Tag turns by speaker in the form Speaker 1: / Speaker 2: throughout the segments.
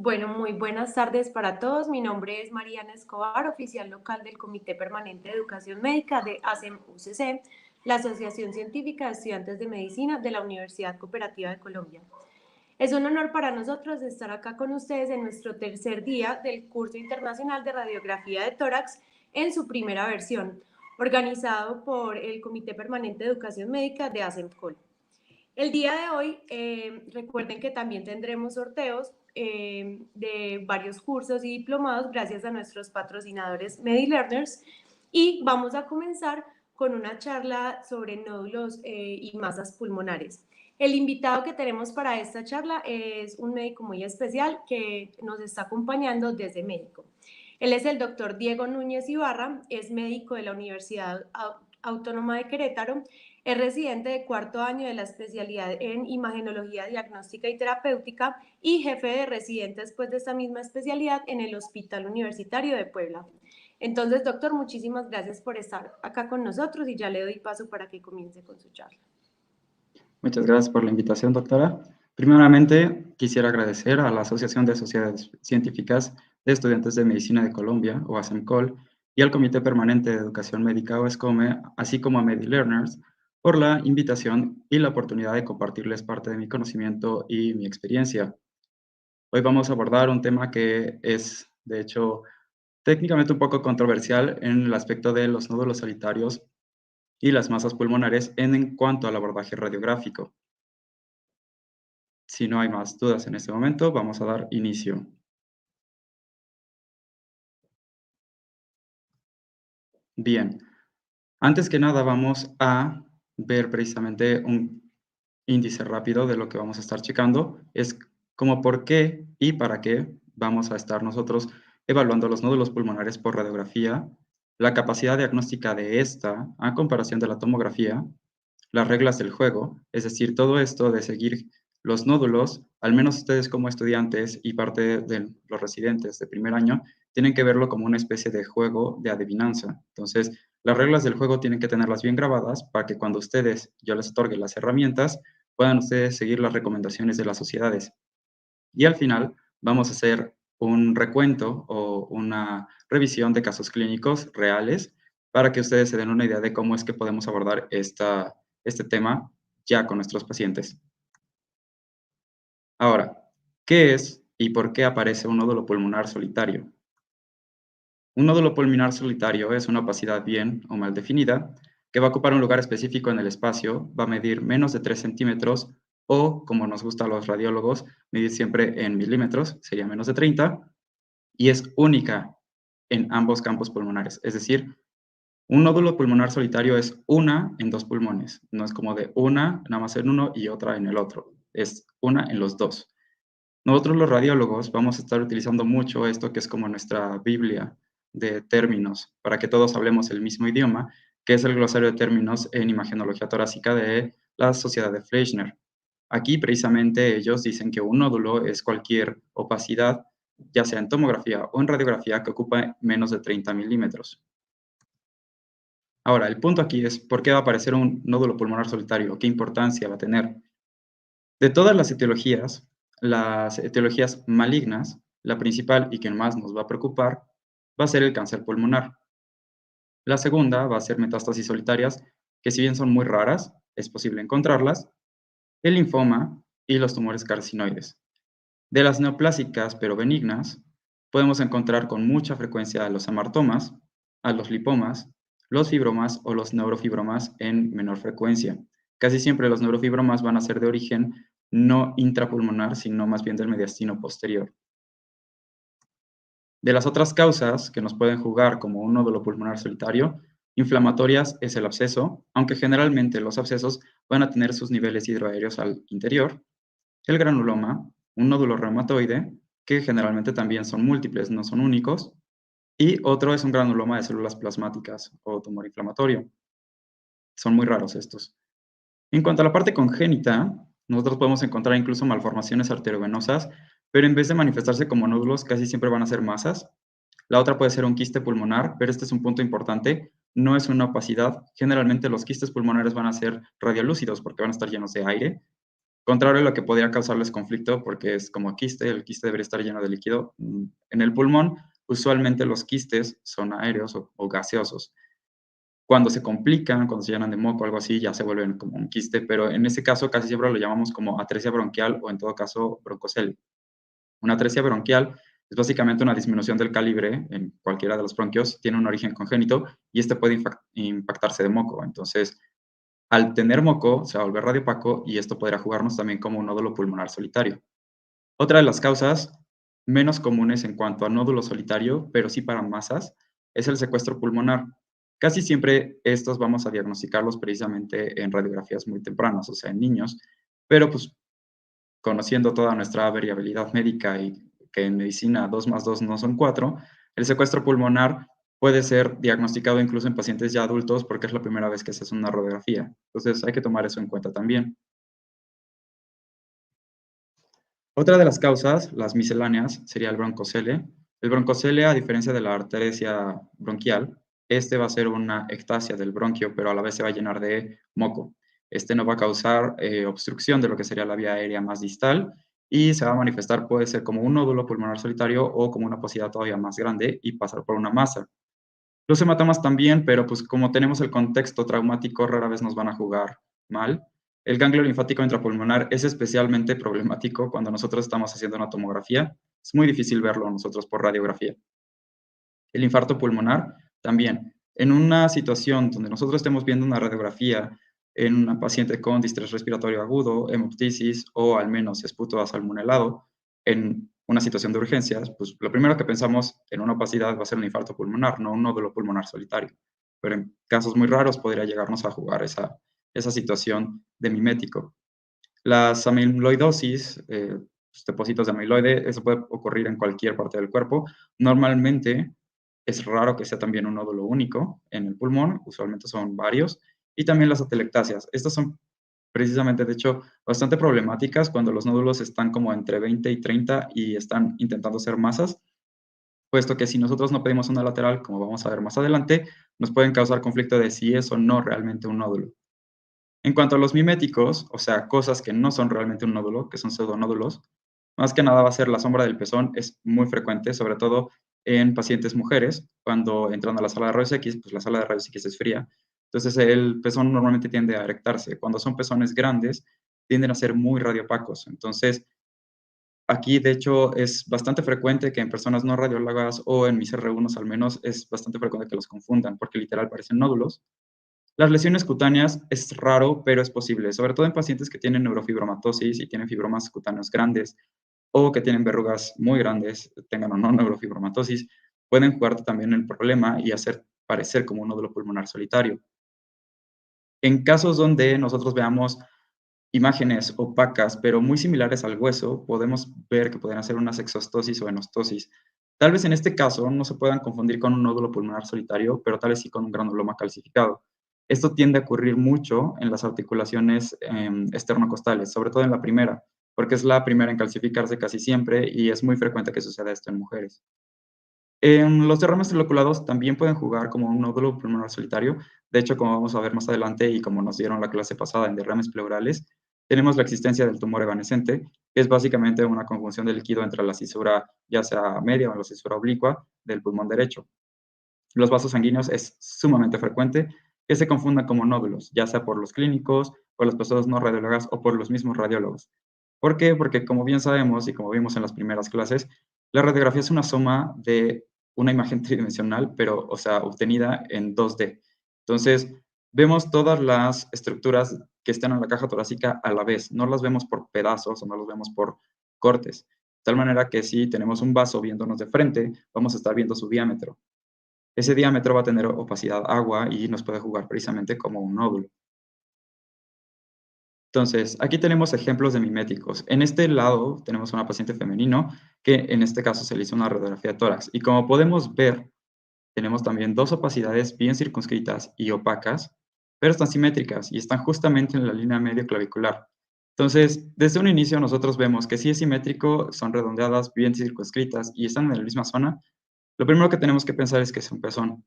Speaker 1: Bueno, muy buenas tardes para todos. Mi nombre es Mariana Escobar, oficial local del Comité Permanente de Educación Médica de ASEM-UCC, la Asociación Científica de Estudiantes de Medicina de la Universidad Cooperativa de Colombia. Es un honor para nosotros estar acá con ustedes en nuestro tercer día del curso internacional de radiografía de tórax en su primera versión, organizado por el Comité Permanente de Educación Médica de ASEMCOL. El día de hoy, recuerden que también tendremos sorteos de varios cursos y diplomados gracias a nuestros patrocinadores MediLearners y vamos a comenzar con una charla sobre nódulos y masas pulmonares. El invitado que tenemos para esta charla es un médico muy especial que nos está acompañando desde México. Él es el doctor Diego Núñez Ibarra, es médico de la Universidad Autónoma de Querétaro. Es residente de cuarto año de la especialidad en imagenología diagnóstica y terapéutica y jefe de residente después de esta misma especialidad en el Hospital Universitario de Puebla. Entonces, doctor, muchísimas gracias por estar acá con nosotros y ya le doy paso para que comience con su charla.
Speaker 2: Muchas gracias por la invitación, doctora. Primeramente, quisiera agradecer a la Asociación de Sociedades Científicas de Estudiantes de Medicina de Colombia, o ASEMCOL, y al Comité Permanente de Educación Médica, o ESCOME, así como a MediLearners, por la invitación y la oportunidad de compartirles parte de mi conocimiento y mi experiencia. Hoy vamos a abordar un tema que es, de hecho, técnicamente un poco controversial en el aspecto de los nódulos solitarios y las masas pulmonares en cuanto al abordaje radiográfico. Si no hay más dudas en este momento, vamos a dar inicio. Bien, antes que nada vamos a ver precisamente un índice rápido de lo que vamos a estar checando. Es como por qué y para qué vamos a estar nosotros evaluando los nódulos pulmonares por radiografía, la capacidad diagnóstica de esta a comparación de la tomografía, las reglas del juego, es decir, todo esto de seguir los nódulos, al menos ustedes como estudiantes y parte de los residentes de primer año, tienen que verlo como una especie de juego de adivinanza. Entonces, las reglas del juego tienen que tenerlas bien grabadas para que cuando yo les otorgue las herramientas, puedan ustedes seguir las recomendaciones de las sociedades. Y al final, vamos a hacer un recuento o una revisión de casos clínicos reales para que ustedes se den una idea de cómo es que podemos abordar este tema ya con nuestros pacientes. Ahora, ¿qué es y por qué aparece un nódulo pulmonar solitario? Un nódulo pulmonar solitario es una opacidad bien o mal definida que va a ocupar un lugar específico en el espacio, va a medir menos de 3 centímetros o, como nos gusta a los radiólogos, medir siempre en milímetros, sería menos de 30, y es única en ambos campos pulmonares. Es decir, un nódulo pulmonar solitario es una en dos pulmones, no es como de una nada más en uno y otra en el otro, es una en los dos. Nosotros los radiólogos vamos a estar utilizando mucho esto que es como nuestra Biblia de términos para que todos hablemos el mismo idioma, que es el glosario de términos en imagenología torácica de la Sociedad de Fleischner. Aquí precisamente ellos dicen que un nódulo es cualquier opacidad, ya sea en tomografía o en radiografía, que ocupa menos de 30 milímetros. Ahora, el punto aquí es por qué va a aparecer un nódulo pulmonar solitario, qué importancia va a tener. De todas las etiologías malignas, la principal y que más nos va a preocupar va a ser el cáncer pulmonar. La segunda va a ser metástasis solitarias, que si bien son muy raras, es posible encontrarlas, el linfoma y los tumores carcinoides. De las neoplásicas pero benignas, podemos encontrar con mucha frecuencia a los amartomas, a los lipomas, los fibromas o los neurofibromas en menor frecuencia. Casi siempre los neurofibromas van a ser de origen no intrapulmonar, sino más bien del mediastino posterior. De las otras causas que nos pueden jugar como un nódulo pulmonar solitario, inflamatorias es el absceso, aunque generalmente los abscesos van a tener sus niveles hidroaéreos al interior, el granuloma, un nódulo reumatoide, que generalmente también son múltiples, no son únicos, y otro es un granuloma de células plasmáticas o tumor inflamatorio. Son muy raros estos. En cuanto a la parte congénita, nosotros podemos encontrar incluso malformaciones arteriovenosas, pero en vez de manifestarse como nódulos, casi siempre van a ser masas. La otra puede ser un quiste pulmonar, pero este es un punto importante, no es una opacidad. Generalmente los quistes pulmonares van a ser radiolúcidos porque van a estar llenos de aire, Contrario a lo que podría causarles conflicto, porque es como quiste, el quiste debería estar lleno de líquido. En el pulmón, usualmente los quistes son aéreos o gaseosos. Cuando se complican, cuando se llenan de moco o algo así, ya se vuelven como un quiste, pero en ese caso casi siempre lo llamamos como atresia bronquial o en todo caso broncocele. Una atresia bronquial es básicamente una disminución del calibre en cualquiera de los bronquios, tiene un origen congénito y este puede impactarse de moco. Entonces, al tener moco, se va a volver radiopaco y esto podría jugarnos también como un nódulo pulmonar solitario. Otra de las causas menos comunes en cuanto a nódulo solitario, pero sí para masas, es el secuestro pulmonar. Casi siempre estos vamos a diagnosticarlos precisamente en radiografías muy tempranas, o sea, en niños, pero pues conociendo toda nuestra variabilidad médica y que en medicina 2 más 2 no son 4, el secuestro pulmonar puede ser diagnosticado incluso en pacientes ya adultos porque es la primera vez que se hace una radiografía. Entonces hay que tomar eso en cuenta también. Otra de las causas, las misceláneas, sería el broncocele. El broncocele, a diferencia de la arteria bronquial, este va a ser una ectasia del bronquio, pero a la vez se va a llenar de moco. Este no va a causar obstrucción de lo que sería la vía aérea más distal y se va a manifestar, puede ser como un nódulo pulmonar solitario o como una posibilidad todavía más grande y pasar por una masa. Los hematomas también, pero pues como tenemos el contexto traumático, rara vez nos van a jugar mal. El ganglio linfático intrapulmonar es especialmente problemático cuando nosotros estamos haciendo una tomografía. Es muy difícil verlo nosotros por radiografía. El infarto pulmonar también. En una situación donde nosotros estemos viendo una radiografía en una paciente con distrés respiratorio agudo, hemoptisis o al menos esputo asalmonelado, en una situación de urgencias, pues lo primero que pensamos en una opacidad va a ser un infarto pulmonar, no un nódulo pulmonar solitario. Pero en casos muy raros podría llegarnos a jugar esa situación de mimético. Las amiloidosis, depósitos de amiloide, eso puede ocurrir en cualquier parte del cuerpo. Normalmente es raro que sea también un nódulo único en el pulmón, usualmente son varios. Y también las atelectasias. Estas son precisamente, de hecho, bastante problemáticas cuando los nódulos están como entre 20 y 30 y están intentando ser masas, puesto que si nosotros no pedimos una lateral, como vamos a ver más adelante, nos pueden causar conflicto de si es o no realmente un nódulo. En cuanto a los miméticos, o sea, cosas que no son realmente un nódulo, que son pseudonódulos, más que nada va a ser la sombra del pezón, es muy frecuente, sobre todo en pacientes mujeres, cuando entran a la sala de rayos X, pues la sala de rayos X es fría, entonces el pezón normalmente tiende a erectarse. Cuando son pezones grandes, tienden a ser muy radiopacos. Entonces, aquí de hecho es bastante frecuente que en personas no radiólogas o en mis R1 al menos, es bastante frecuente que los confundan, porque literal parecen nódulos. Las lesiones cutáneas es raro, pero es posible, sobre todo en pacientes que tienen neurofibromatosis y tienen fibromas cutáneos grandes o que tienen verrugas muy grandes, tengan o no neurofibromatosis, pueden jugarte también el problema y hacer parecer como un nódulo pulmonar solitario. En casos donde nosotros veamos imágenes opacas, pero muy similares al hueso, podemos ver que pueden hacer una sexostosis o enostosis. Tal vez en este caso no se puedan confundir con un nódulo pulmonar solitario, pero tal vez sí con un granuloma calcificado. Esto tiende a ocurrir mucho en las articulaciones esternocostales, sobre todo en la primera, porque es la primera en calcificarse casi siempre y es muy frecuente que suceda esto en mujeres. Los derrames loculados también pueden jugar como un nódulo pulmonar solitario. De hecho, como vamos a ver más adelante y como nos dieron la clase pasada en derrames pleurales, tenemos la existencia del tumor evanescente, que es básicamente una conjunción de líquido entre la cisura, ya sea media o la cisura oblicua, del pulmón derecho. Los vasos sanguíneos es sumamente frecuente que se confundan como nódulos, ya sea por los clínicos, por las personas no radiólogas o por los mismos radiólogos. ¿Por qué? Porque como bien sabemos y como vimos en las primeras clases, la radiografía es una suma de una imagen tridimensional, pero, o sea, obtenida en 2D. Entonces, vemos todas las estructuras que están en la caja torácica a la vez, no las vemos por pedazos o no las vemos por cortes. De tal manera que si tenemos un vaso viéndonos de frente, vamos a estar viendo su diámetro. Ese diámetro va a tener opacidad agua y nos puede jugar precisamente como un nódulo. Entonces, aquí tenemos ejemplos de miméticos. En este lado tenemos una paciente femenino que en este caso se le hizo una radiografía de tórax. Y como podemos ver, tenemos también dos opacidades bien circunscritas y opacas, pero están simétricas y están justamente en la línea medio clavicular. Entonces, desde un inicio nosotros vemos que si es simétrico, son redondeadas, bien circunscritas y están en la misma zona. Lo primero que tenemos que pensar es que es un pezón.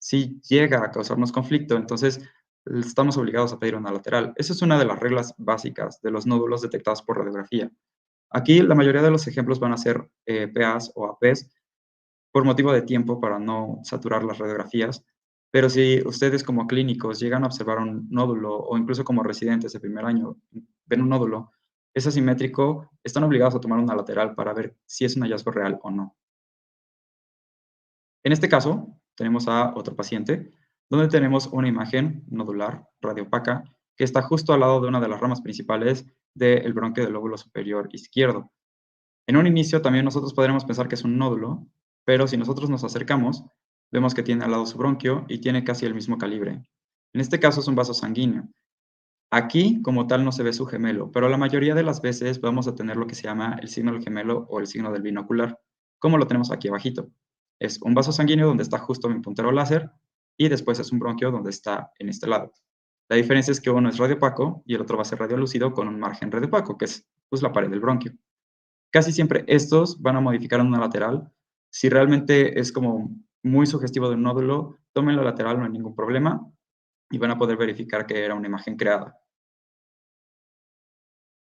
Speaker 2: Si llega a causarnos conflicto, entonces estamos obligados a pedir una lateral. Esa es una de las reglas básicas de los nódulos detectados por radiografía. Aquí la mayoría de los ejemplos van a ser PAs o APs por motivo de tiempo para no saturar las radiografías, pero si ustedes como clínicos llegan a observar un nódulo o incluso como residentes de primer año ven un nódulo, es asimétrico, están obligados a tomar una lateral para ver si es un hallazgo real o no. En este caso, tenemos a otro paciente donde tenemos una imagen nodular radiopaca que está justo al lado de una de las ramas principales del bronquio del lóbulo superior izquierdo. En un inicio también nosotros podríamos pensar que es un nódulo, pero si nosotros nos acercamos, vemos que tiene al lado su bronquio y tiene casi el mismo calibre. En este caso es un vaso sanguíneo. Aquí, como tal, no se ve su gemelo, pero la mayoría de las veces vamos a tener lo que se llama el signo del gemelo o el signo del binocular, como lo tenemos aquí abajito. Es un vaso sanguíneo donde está justo mi puntero láser y después es un bronquio donde está en este lado. La diferencia es que uno es radiopaco y el otro va a ser radiolúcido con un margen radiopaco, que es pues, la pared del bronquio. Casi siempre estos van a modificar en una lateral. Si realmente es como muy sugestivo de un nódulo, tomen la lateral, no hay ningún problema, y van a poder verificar que era una imagen creada.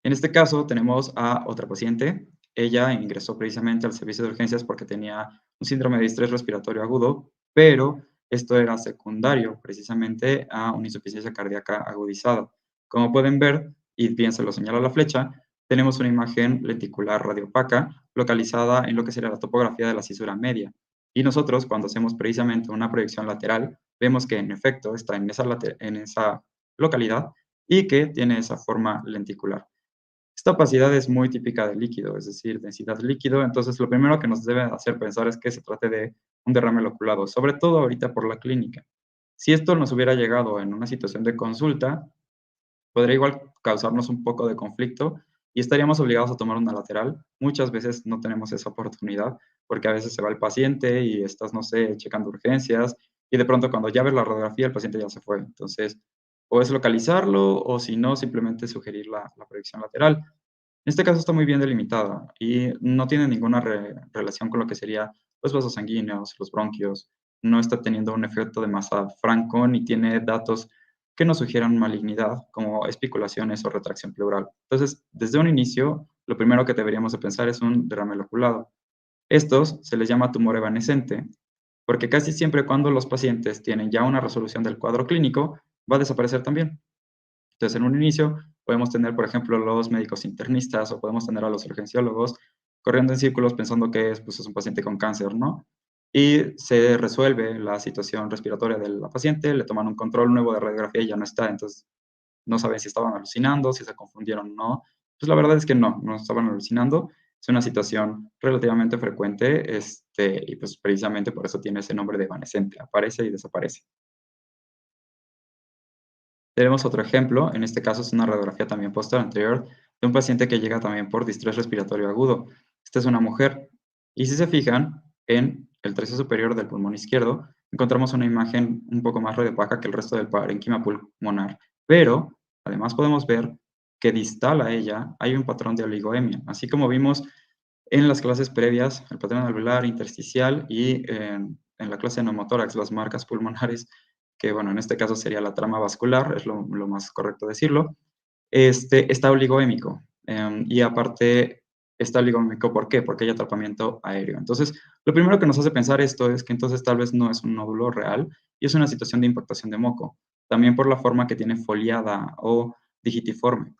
Speaker 2: En este caso tenemos a otra paciente. Ella ingresó precisamente al servicio de urgencias porque tenía un síndrome de distrés respiratorio agudo, pero esto era secundario precisamente a una insuficiencia cardíaca agudizada. Como pueden ver, y bien se lo señala la flecha, tenemos una imagen lenticular radiopaca localizada en lo que sería la topografía de la cisura media. Y nosotros, cuando hacemos precisamente una proyección lateral, vemos que en efecto está en esa localidad y que tiene esa forma lenticular. Esta opacidad es muy típica del líquido, es decir, densidad líquido, entonces lo primero que nos debe hacer pensar es que se trate de un derrame loculado, sobre todo ahorita por la clínica. Si esto nos hubiera llegado en una situación de consulta, podría igual causarnos un poco de conflicto y estaríamos obligados a tomar una lateral. Muchas veces no tenemos esa oportunidad porque a veces se va el paciente y estás, no sé, checando urgencias y de pronto cuando ya ves la radiografía el paciente ya se fue. Entonces, o es localizarlo o si no, simplemente sugerir la proyección lateral. En este caso está muy bien delimitada y no tiene ninguna relación con lo que sería los vasos sanguíneos, los bronquios. No está teniendo un efecto de masa franco ni tiene datos que nos sugieran malignidad, como especulaciones o retracción pleural. Entonces, desde un inicio, lo primero que deberíamos de pensar es un derrame loculado. Estos se les llama tumor evanescente, porque casi siempre cuando los pacientes tienen ya una resolución del cuadro clínico, va a desaparecer también. Entonces, en un inicio podemos tener, por ejemplo, los médicos internistas o podemos tener a los urgenciólogos corriendo en círculos pensando que es, pues, es un paciente con cáncer, ¿no? Y se resuelve la situación respiratoria de la paciente, le toman un control nuevo de radiografía y ya no está, entonces no saben si estaban alucinando, si se confundieron o no. Pues la verdad es que no estaban alucinando, es una situación relativamente frecuente, y pues precisamente por eso tiene ese nombre de evanescente, aparece y desaparece. Tenemos otro ejemplo, en este caso es una radiografía también posterior anterior de un paciente que llega también por distrés respiratorio agudo. Esta es una mujer. Y si se fijan, en el tercio superior del pulmón izquierdo encontramos una imagen un poco más radiopaca que el resto del parénquima pulmonar. Pero además podemos ver que distal a ella hay un patrón de oligoemia. Así como vimos en las clases previas, el patrón alveolar, intersticial y en la clase de neumotórax, las marcas pulmonares, que bueno, en este caso sería la trama vascular, es lo más correcto decirlo, está oligoémico. Y aparte, está oligoémico, ¿por qué? Porque hay atrapamiento aéreo. Entonces, lo primero que nos hace pensar esto es que entonces tal vez no es un nódulo real y es una situación de impactación de moco. También por la forma que tiene foliada o digitiforme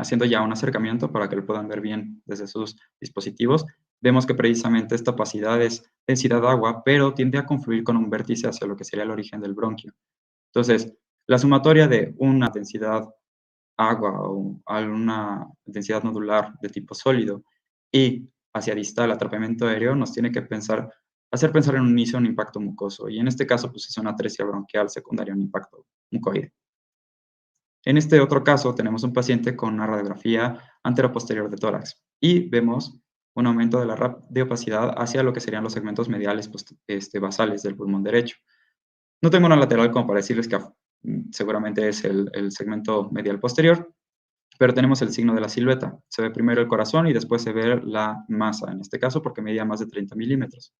Speaker 2: haciendo ya un acercamiento para que lo puedan ver bien desde sus dispositivos, vemos que precisamente esta opacidad es densidad de agua, pero tiende a confluir con un vértice hacia lo que sería el origen del bronquio. Entonces, la sumatoria de una densidad agua o una densidad nodular de tipo sólido y hacia distal atrapamiento aéreo nos tiene que hacer pensar en un inicio un impacto mucoso, y en este caso pues es una atresia bronquial secundaria a un impacto mucoide. En este otro caso, tenemos un paciente con una radiografía anteroposterior de tórax y vemos un aumento de la radiopacidad hacia lo que serían los segmentos mediales basales del pulmón derecho. No tengo una lateral como para decirles que seguramente es el segmento medial posterior, pero tenemos el signo de la silueta. Se ve primero el corazón y después se ve la masa, en este caso porque medía más de 30 milímetros.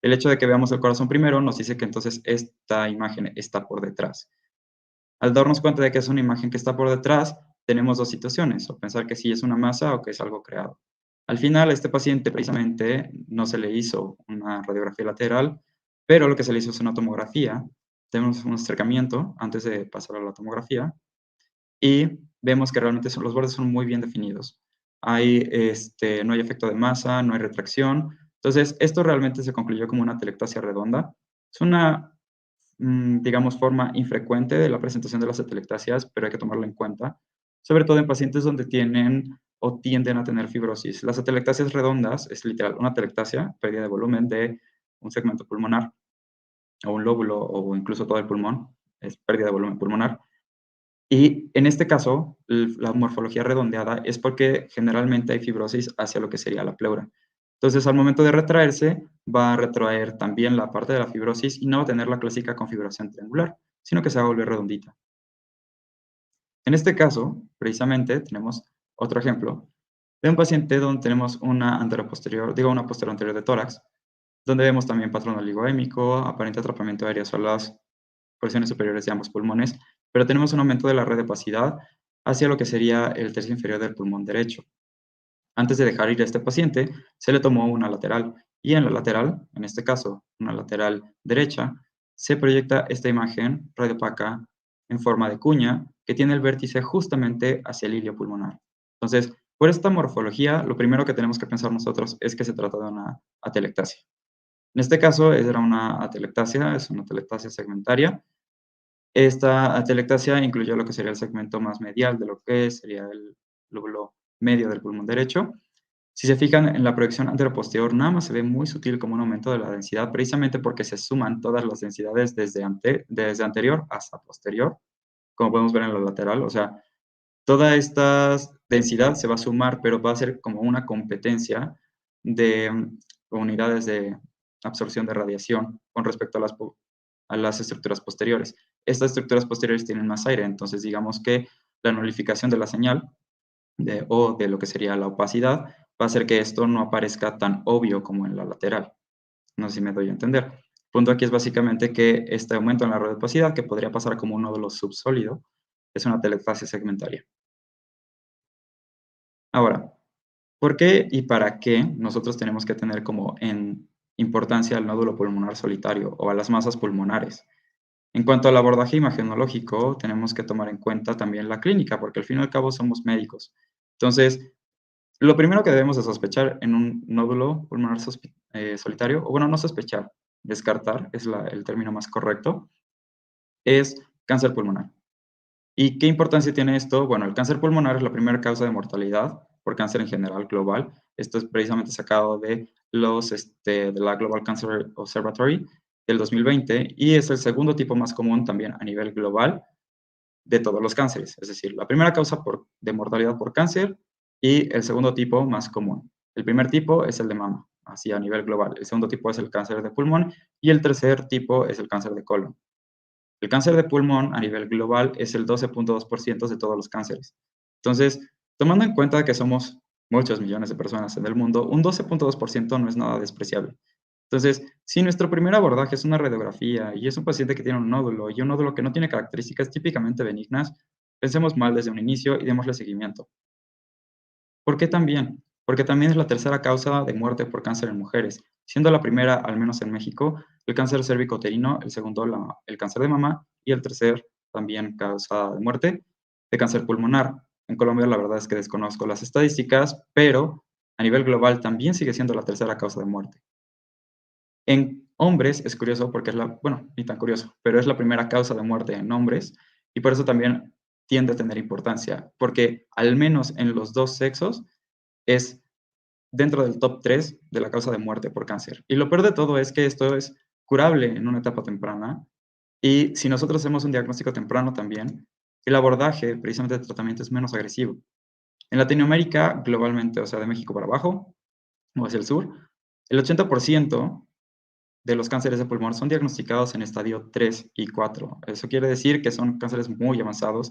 Speaker 2: El hecho de que veamos el corazón primero nos dice que entonces esta imagen está por detrás. Al darnos cuenta de que es una imagen que está por detrás, tenemos dos situaciones, o pensar que sí es una masa o que es algo creado. Al final, a este paciente precisamente no se le hizo una radiografía lateral, pero lo que se le hizo es una tomografía. Tenemos un acercamiento antes de pasar a la tomografía y vemos que realmente los bordes son muy bien definidos. No hay efecto de masa, no hay retracción. Entonces, esto realmente se concluyó como una atelectasia redonda. Es una, digamos, forma infrecuente de la presentación de las atelectasias, pero hay que tomarla en cuenta, sobre todo en pacientes donde tienen o tienden a tener fibrosis. Las atelectasias redondas es literal una atelectasia, pérdida de volumen de un segmento pulmonar o un lóbulo o incluso todo el pulmón, es pérdida de volumen pulmonar. Y en este caso, la morfología redondeada es porque generalmente hay fibrosis hacia lo que sería la pleura. Entonces, al momento de retraerse, va a retraer también la parte de la fibrosis y no va a tener la clásica configuración triangular, sino que se va a volver redondita. En este caso, precisamente, tenemos otro ejemplo de un paciente donde tenemos una anteroposterior, digo, una posterior anterior de tórax, donde vemos también patrón oligoémico, aparente atrapamiento de áreas a las porciones superiores de ambos pulmones, pero tenemos un aumento de la red de opacidad hacia lo que sería el tercio inferior del pulmón derecho. Antes de dejar ir a este paciente, se le tomó una lateral y en la lateral, en este caso una lateral derecha, se proyecta esta imagen radiopaca en forma de cuña que tiene el vértice justamente hacia el ilio pulmonar. Entonces, por esta morfología, lo primero que tenemos que pensar nosotros es que se trata de una atelectasia. En este caso, era una atelectasia, es una atelectasia segmentaria. Esta atelectasia incluyó lo que sería el segmento más medial de lo que sería el lóbulo medio del pulmón derecho. Si se fijan en la proyección anteroposterior, nada más se ve muy sutil como un aumento de la densidad, precisamente porque se suman todas las densidades desde anterior hasta posterior, como podemos ver en la lateral. O sea, toda esta densidad se va a sumar, pero va a ser como una competencia de unidades de absorción de radiación con respecto a las estructuras posteriores. Estas estructuras posteriores tienen más aire, entonces digamos que la nulificación de la señal o de lo que sería la opacidad va a hacer que esto no aparezca tan obvio como en la lateral. No sé si me doy a entender. El punto aquí es básicamente que este aumento en la red de opacidad, que podría pasar como un nódulo subsólido, es una telestasia segmentaria. Ahora, ¿por qué y para qué nosotros tenemos que tener como en importancia al nódulo pulmonar solitario o a las masas pulmonares? En cuanto al abordaje imagenológico, tenemos que tomar en cuenta también la clínica, porque al fin y al cabo somos médicos. Entonces, lo primero que debemos de sospechar en un nódulo pulmonar solitario, o bueno, no sospechar, descartar, es el término más correcto, es cáncer pulmonar. ¿Y qué importancia tiene esto? Bueno, el cáncer pulmonar es la primera causa de mortalidad por cáncer en general global. Esto es precisamente sacado de la Global Cancer Observatory del 2020 y es el segundo tipo más común también a nivel global de todos los cánceres. Es decir, la primera causa de mortalidad por cáncer y el segundo tipo más común. El primer tipo es el de mama, así a nivel global. El segundo tipo es el cáncer de pulmón y el tercer tipo es el cáncer de colon. El cáncer de pulmón a nivel global es el 12.2% de todos los cánceres. Entonces, tomando en cuenta que somos muchos millones de personas en el mundo, un 12.2% no es nada despreciable. Entonces, si nuestro primer abordaje es una radiografía y es un paciente que tiene un nódulo y un nódulo que no tiene características típicamente benignas, pensemos mal desde un inicio y démosle seguimiento. ¿Por qué también? Porque también es la tercera causa de muerte por cáncer en mujeres, siendo la primera, al menos en México, el cáncer cérvico-uterino, el segundo el cáncer de mama y el tercer también causa de muerte de cáncer pulmonar. En Colombia la verdad es que desconozco las estadísticas, pero a nivel global también sigue siendo la tercera causa de muerte. En hombres es curioso porque bueno, ni tan curioso, pero es la primera causa de muerte en hombres y por eso también tiende a tener importancia, porque al menos en los dos sexos es dentro del top 3 de la causa de muerte por cáncer. Y lo peor de todo es que esto es curable en una etapa temprana y si nosotros hacemos un diagnóstico temprano también, el abordaje precisamente de tratamiento es menos agresivo. En Latinoamérica, globalmente, o sea, de México para abajo o hacia el sur, el 80% de los cánceres de pulmón son diagnosticados en estadio 3 y 4. Eso quiere decir que son cánceres muy avanzados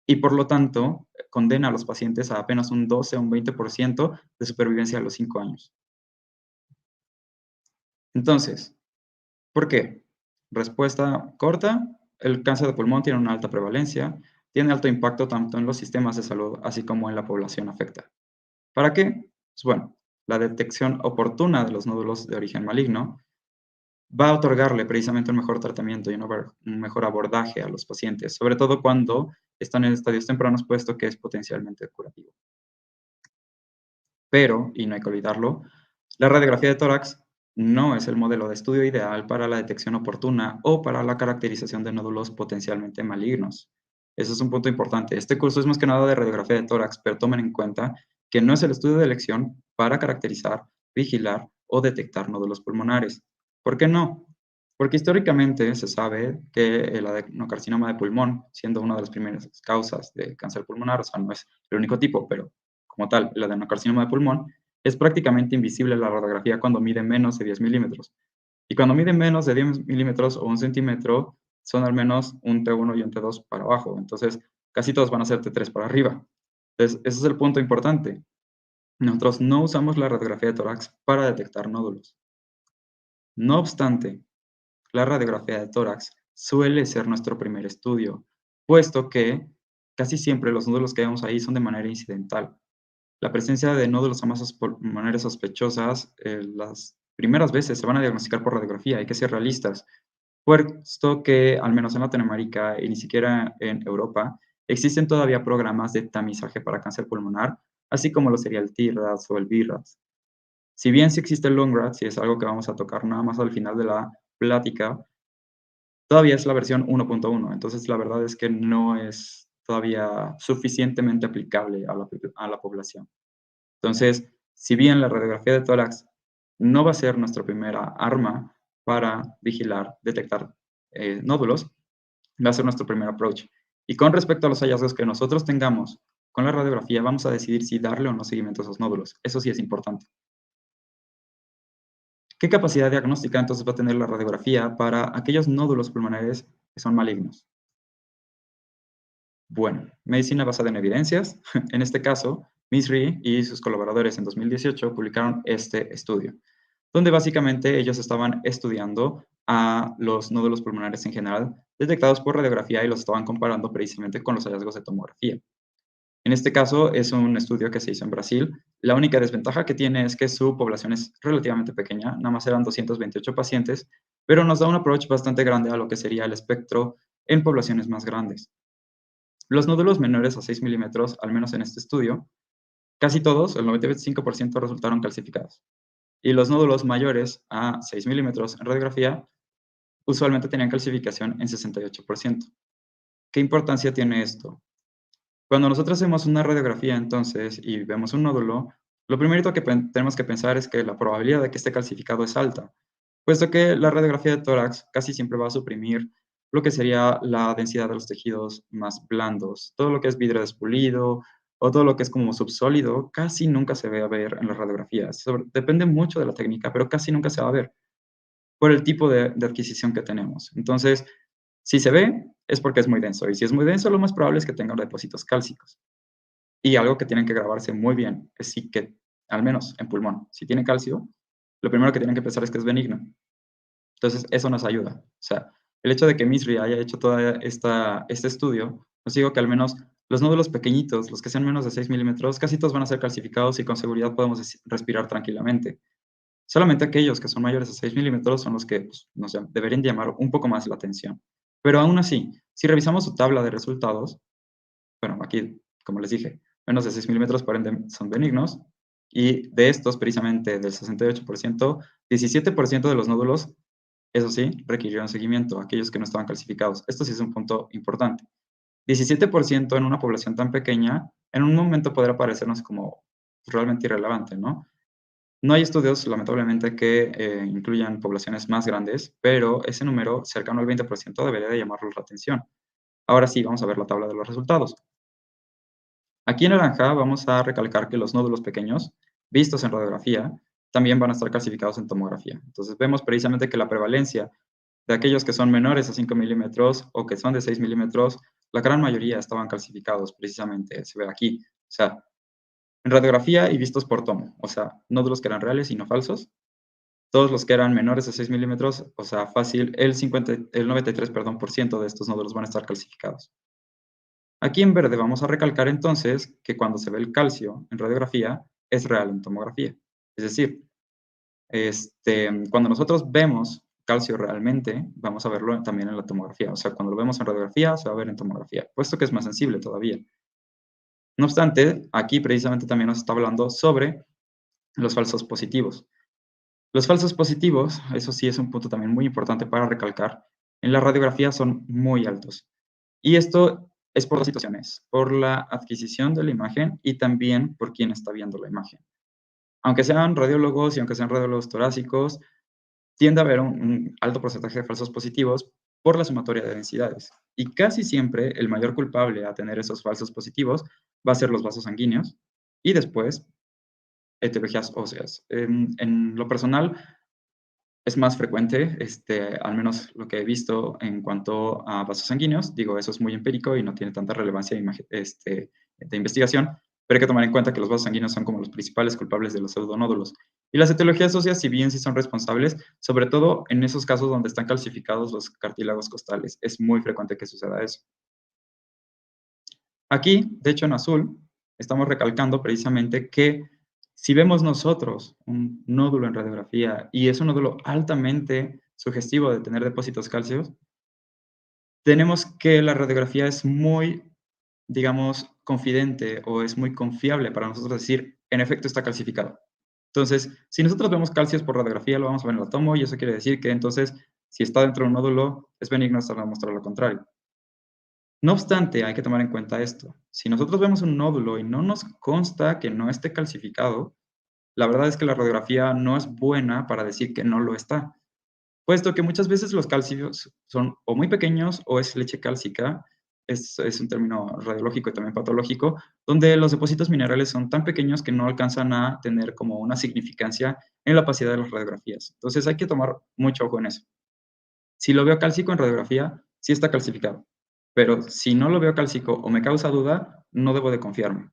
Speaker 2: y por lo tanto condena a los pacientes a apenas un 12 o un 20% de supervivencia a los 5 años. Entonces, ¿por qué? Respuesta corta, el cáncer de pulmón tiene una alta prevalencia, tiene alto impacto tanto en los sistemas de salud, así como en la población afecta. ¿Para qué? Pues bueno, la detección oportuna de los nódulos de origen maligno va a otorgarle precisamente un mejor tratamiento y un mejor abordaje a los pacientes, sobre todo cuando están en estadios tempranos, puesto que es potencialmente curativo. Pero, y no hay que olvidarlo, la radiografía de tórax no es el modelo de estudio ideal para la detección oportuna o para la caracterización de nódulos potencialmente malignos. Ese es un punto importante. Este curso es más que nada de radiografía de tórax, pero tomen en cuenta que no es el estudio de elección para caracterizar, vigilar o detectar nódulos pulmonares. ¿Por qué no? Porque históricamente se sabe que el adenocarcinoma de pulmón, siendo una de las primeras causas de cáncer pulmonar, o sea, no es el único tipo, pero como tal, el adenocarcinoma de pulmón, es prácticamente invisible en la radiografía cuando mide menos de 10 milímetros. Y cuando mide menos de 10 milímetros o un centímetro, son al menos un T1 y un T2 para abajo. Entonces, casi todos van a ser T3 para arriba. Entonces, ese es el punto importante. Nosotros no usamos la radiografía de tórax para detectar nódulos. No obstante, la radiografía de tórax suele ser nuestro primer estudio, puesto que casi siempre los nódulos que vemos ahí son de manera incidental. La presencia de nódulos a masas pulmonares sospechosas, las primeras veces se van a diagnosticar por radiografía, hay que ser realistas, puesto que al menos en Latinoamérica y ni siquiera en Europa existen todavía programas de tamizaje para cáncer pulmonar, así como lo sería el TRAS o el BRAS. Si bien sí existe el LONGRADS y es algo que vamos a tocar nada más al final de la plática, todavía es la versión 1.1, entonces la verdad es que no es todavía suficientemente aplicable a la población. Entonces, si bien la radiografía de tórax no va a ser nuestra primera arma para vigilar, detectar nódulos, va a ser nuestro primer approach. Y con respecto a los hallazgos que nosotros tengamos con la radiografía, vamos a decidir si darle o no seguimiento a esos nódulos. Eso sí es importante. ¿Qué capacidad diagnóstica entonces va a tener la radiografía para aquellos nódulos pulmonares que son malignos? Bueno, medicina basada en evidencias. En este caso, Misri y sus colaboradores en 2018 publicaron este estudio, donde básicamente ellos estaban estudiando a los nódulos pulmonares en general detectados por radiografía y los estaban comparando precisamente con los hallazgos de tomografía. En este caso es un estudio que se hizo en Brasil. La única desventaja que tiene es que su población es relativamente pequeña, nada más eran 228 pacientes, pero nos da un approach bastante grande a lo que sería el espectro en poblaciones más grandes. Los nódulos menores a 6 milímetros, al menos en este estudio, casi todos, el 95%, resultaron calcificados. Y los nódulos mayores a 6 milímetros en radiografía usualmente tenían calcificación en 68%. ¿Qué importancia tiene esto? Cuando nosotros hacemos una radiografía entonces y vemos un nódulo, lo primero que tenemos que pensar es que la probabilidad de que esté calcificado es alta, puesto que la radiografía de tórax casi siempre va a suprimir lo que sería la densidad de los tejidos más blandos. Todo lo que es vidrio despulido o todo lo que es como subsólido casi nunca se va a ver en las radiografías. Depende mucho de la técnica, pero casi nunca se va a ver por el tipo de adquisición que tenemos. Entonces, si se ve, es porque es muy denso. Y si es muy denso, lo más probable es que tenga depósitos cálcicos. Y algo que tienen que grabarse muy bien es si que, al menos en pulmón, si tiene calcio, lo primero que tienen que pensar es que es benigno. Entonces, eso nos ayuda. O sea, el hecho de que Misri haya hecho todo este estudio, nos digo que al menos los nódulos pequeñitos, los que sean menos de 6 milímetros, casi todos van a ser calcificados y con seguridad podemos respirar tranquilamente. Solamente aquellos que son mayores a 6 milímetros son los que pues, deberían llamar un poco más la atención. Pero aún así, si revisamos su tabla de resultados, bueno, aquí, como les dije, menos de 6 milímetros por ende son benignos, y de estos, precisamente del 68%, 17% de los nódulos, eso sí, requirieron seguimiento, aquellos que no estaban calcificados. Esto sí es un punto importante. 17% en una población tan pequeña, en un momento podrá parecernos como realmente irrelevante, ¿no? No hay estudios, lamentablemente, que incluyan poblaciones más grandes, pero ese número, cercano al 20%, debería de llamarnos la atención. Ahora sí, vamos a ver la tabla de los resultados. Aquí en naranja vamos a recalcar que los nódulos pequeños, vistos en radiografía, también van a estar clasificados en tomografía. Entonces vemos precisamente que la prevalencia de aquellos que son menores a 5 milímetros o que son de 6 milímetros, la gran mayoría estaban calcificados precisamente, se ve aquí. O sea, en radiografía y vistos por tomo, o sea, nódulos que eran reales y no falsos, Todos los que eran menores a 6 milímetros, o sea, fácil, el 93, perdón, por ciento de estos nódulos van a estar calcificados. Aquí en verde vamos a recalcar entonces que cuando se ve el calcio en radiografía, es real en tomografía. Es decir, cuando nosotros vemos calcio realmente, vamos a verlo también en la tomografía. O sea, cuando lo vemos en radiografía, se va a ver en tomografía, puesto que es más sensible todavía. No obstante, aquí precisamente también nos está hablando sobre los falsos positivos. Los falsos positivos, eso sí es un punto también muy importante para recalcar, en la radiografía son muy altos. Y esto es por dos situaciones, por la adquisición de la imagen y también por quien está viendo la imagen. Aunque sean radiólogos y aunque sean radiólogos torácicos, tiende a haber un alto porcentaje de falsos positivos por la sumatoria de densidades. Y casi siempre el mayor culpable a tener esos falsos positivos va a ser los vasos sanguíneos y después etiologías óseas. En lo personal, es más frecuente, al menos lo que he visto en cuanto a vasos sanguíneos. Digo, eso es muy empírico y no tiene tanta relevancia de investigación, pero hay que tomar en cuenta que los vasos sanguíneos son como los principales culpables de los pseudonódulos. Y las etiologías óseas, si bien sí son responsables, sobre todo en esos casos donde están calcificados los cartílagos costales, es muy frecuente que suceda eso. Aquí, de hecho en azul, estamos recalcando precisamente que si vemos nosotros un nódulo en radiografía y es un nódulo altamente sugestivo de tener depósitos cálcios, tenemos que la radiografía es muy, digamos, confidente o es muy confiable para nosotros decir, en efecto está calcificado. Entonces, si nosotros vemos calcios por radiografía, lo vamos a ver en la tomo y eso quiere decir que entonces, si está dentro de un nódulo, es benigno hasta demostrar lo contrario. No obstante, hay que tomar en cuenta esto. Si nosotros vemos un nódulo y no nos consta que no esté calcificado, la verdad es que la radiografía no es buena para decir que no lo está, puesto que muchas veces los calcios son o muy pequeños o es leche cálcica, es un término radiológico y también patológico, donde los depósitos minerales son tan pequeños que no alcanzan a tener como una significancia en la opacidad de las radiografías. Entonces hay que tomar mucho ojo en eso. Si lo veo cálcico en radiografía, sí está calcificado. Pero si no lo veo cálcico o me causa duda, no debo de confiarme.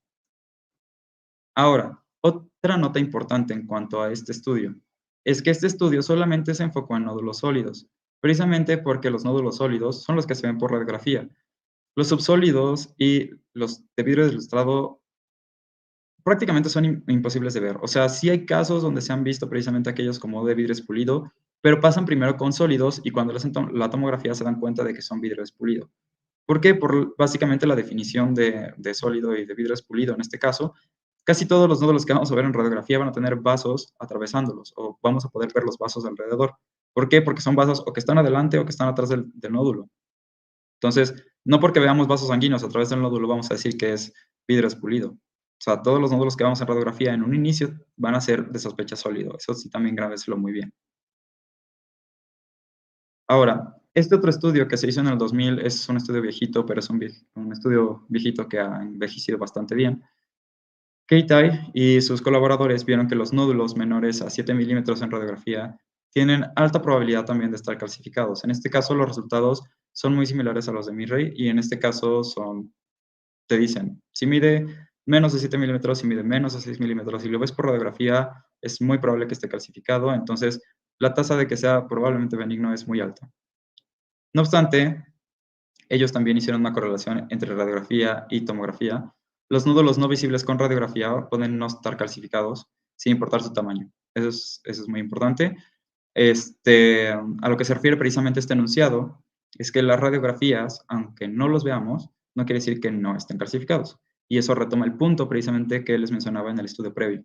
Speaker 2: Ahora, otra nota importante en cuanto a este estudio es que este estudio solamente se enfocó en nódulos sólidos, precisamente porque los nódulos sólidos son los que se ven por radiografía. Los subsólidos y los de vidrio ilustrado prácticamente son imposibles de ver. O sea, sí hay casos donde se han visto precisamente aquellos como de vidrio espulido, pero pasan primero con sólidos y cuando le hacen la tomografía se dan cuenta de que son vidrio espulido. ¿Por qué? Por básicamente la definición de sólido y de vidrio espulido en este caso. Casi todos los nódulos que vamos a ver en radiografía van a tener vasos atravesándolos o vamos a poder ver los vasos alrededor. ¿Por qué? Porque son vasos o que están adelante o que están atrás del nódulo. Entonces, no porque veamos vasos sanguíneos a través del nódulo vamos a decir que es vidrio espulido. O sea, todos los nódulos que vamos en radiografía en un inicio van a ser de sospecha sólido. Eso sí también grábeselo muy bien. Ahora, este otro estudio que se hizo en el 2000 es un estudio viejito, pero es un estudio viejito que ha envejecido bastante bien. Keitai y sus colaboradores vieron que los nódulos menores a 7 milímetros en radiografía tienen alta probabilidad también de estar calcificados. En este caso, los resultados son muy similares a los de Mirrey y en este caso te dicen, si mide menos de 7 milímetros, si mide menos de 6 milímetros, si lo ves por radiografía, es muy probable que esté calcificado, entonces la tasa de que sea probablemente benigno es muy alta. No obstante, ellos también hicieron una correlación entre radiografía y tomografía. Los nódulos no visibles con radiografía pueden no estar calcificados sin importar su tamaño. Eso es muy importante. A lo que se refiere precisamente este enunciado es que las radiografías, aunque no los veamos, no quiere decir que no estén calcificados. Y eso retoma el punto precisamente que les mencionaba en el estudio previo.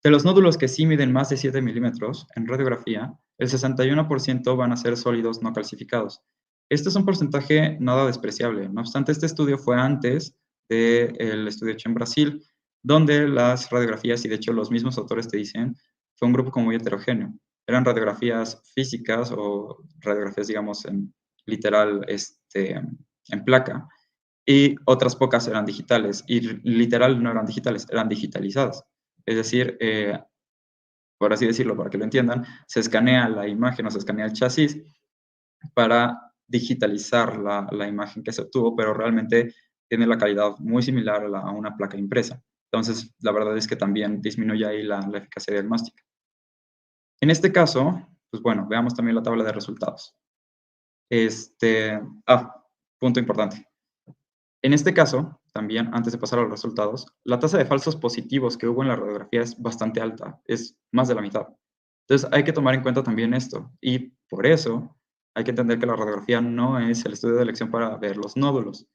Speaker 2: De los nódulos que sí miden más de 7 milímetros en radiografía, el 61% van a ser sólidos no calcificados. Este es un porcentaje nada despreciable. No obstante, este estudio fue antes del estudio hecho en Brasil, donde las radiografías, y de hecho los mismos autores te dicen, fue un grupo como muy heterogéneo. Eran radiografías físicas o radiografías, digamos, en literal, en placa, y otras pocas eran digitales, y literal no eran digitales, eran digitalizadas. Es decir, por así decirlo, para que lo entiendan, se escanea la imagen o se escanea el chasis para digitalizar la imagen que se obtuvo, pero realmente tiene la calidad muy similar a una placa impresa. Entonces, la verdad es que también disminuye ahí la eficacia diagnóstica. En este caso, pues bueno, veamos también la tabla de resultados. Punto importante. En este caso, también, antes de pasar a los resultados, la tasa de falsos positivos que hubo en la radiografía es bastante alta, es más de la mitad. Entonces, hay que tomar en cuenta también esto, y por eso hay que entender que la radiografía no es el estudio de elección para ver los nódulos.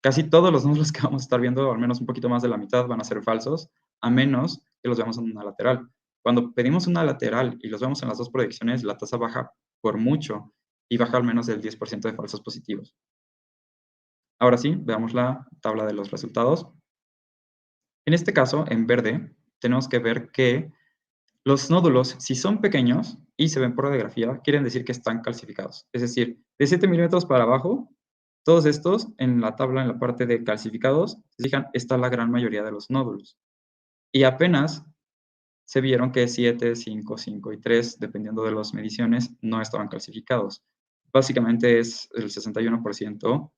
Speaker 2: Casi todos los nódulos que vamos a estar viendo, al menos un poquito más de la mitad, van a ser falsos, a menos que los veamos en una lateral. Cuando pedimos una lateral y los vemos en las dos proyecciones, la tasa baja por mucho y baja al menos del 10% de falsos positivos. Ahora sí, veamos la tabla de los resultados. En este caso, en verde, tenemos que ver que los nódulos, si son pequeños y se ven por radiografía, quieren decir que están calcificados. Es decir, de 7 milímetros para abajo, todos estos, en la tabla, en la parte de calcificados, se fijan, está la gran mayoría de los nódulos. Y apenas se vieron que 7, 5, 5 y 3, dependiendo de las mediciones, no estaban calcificados. Básicamente es el 61%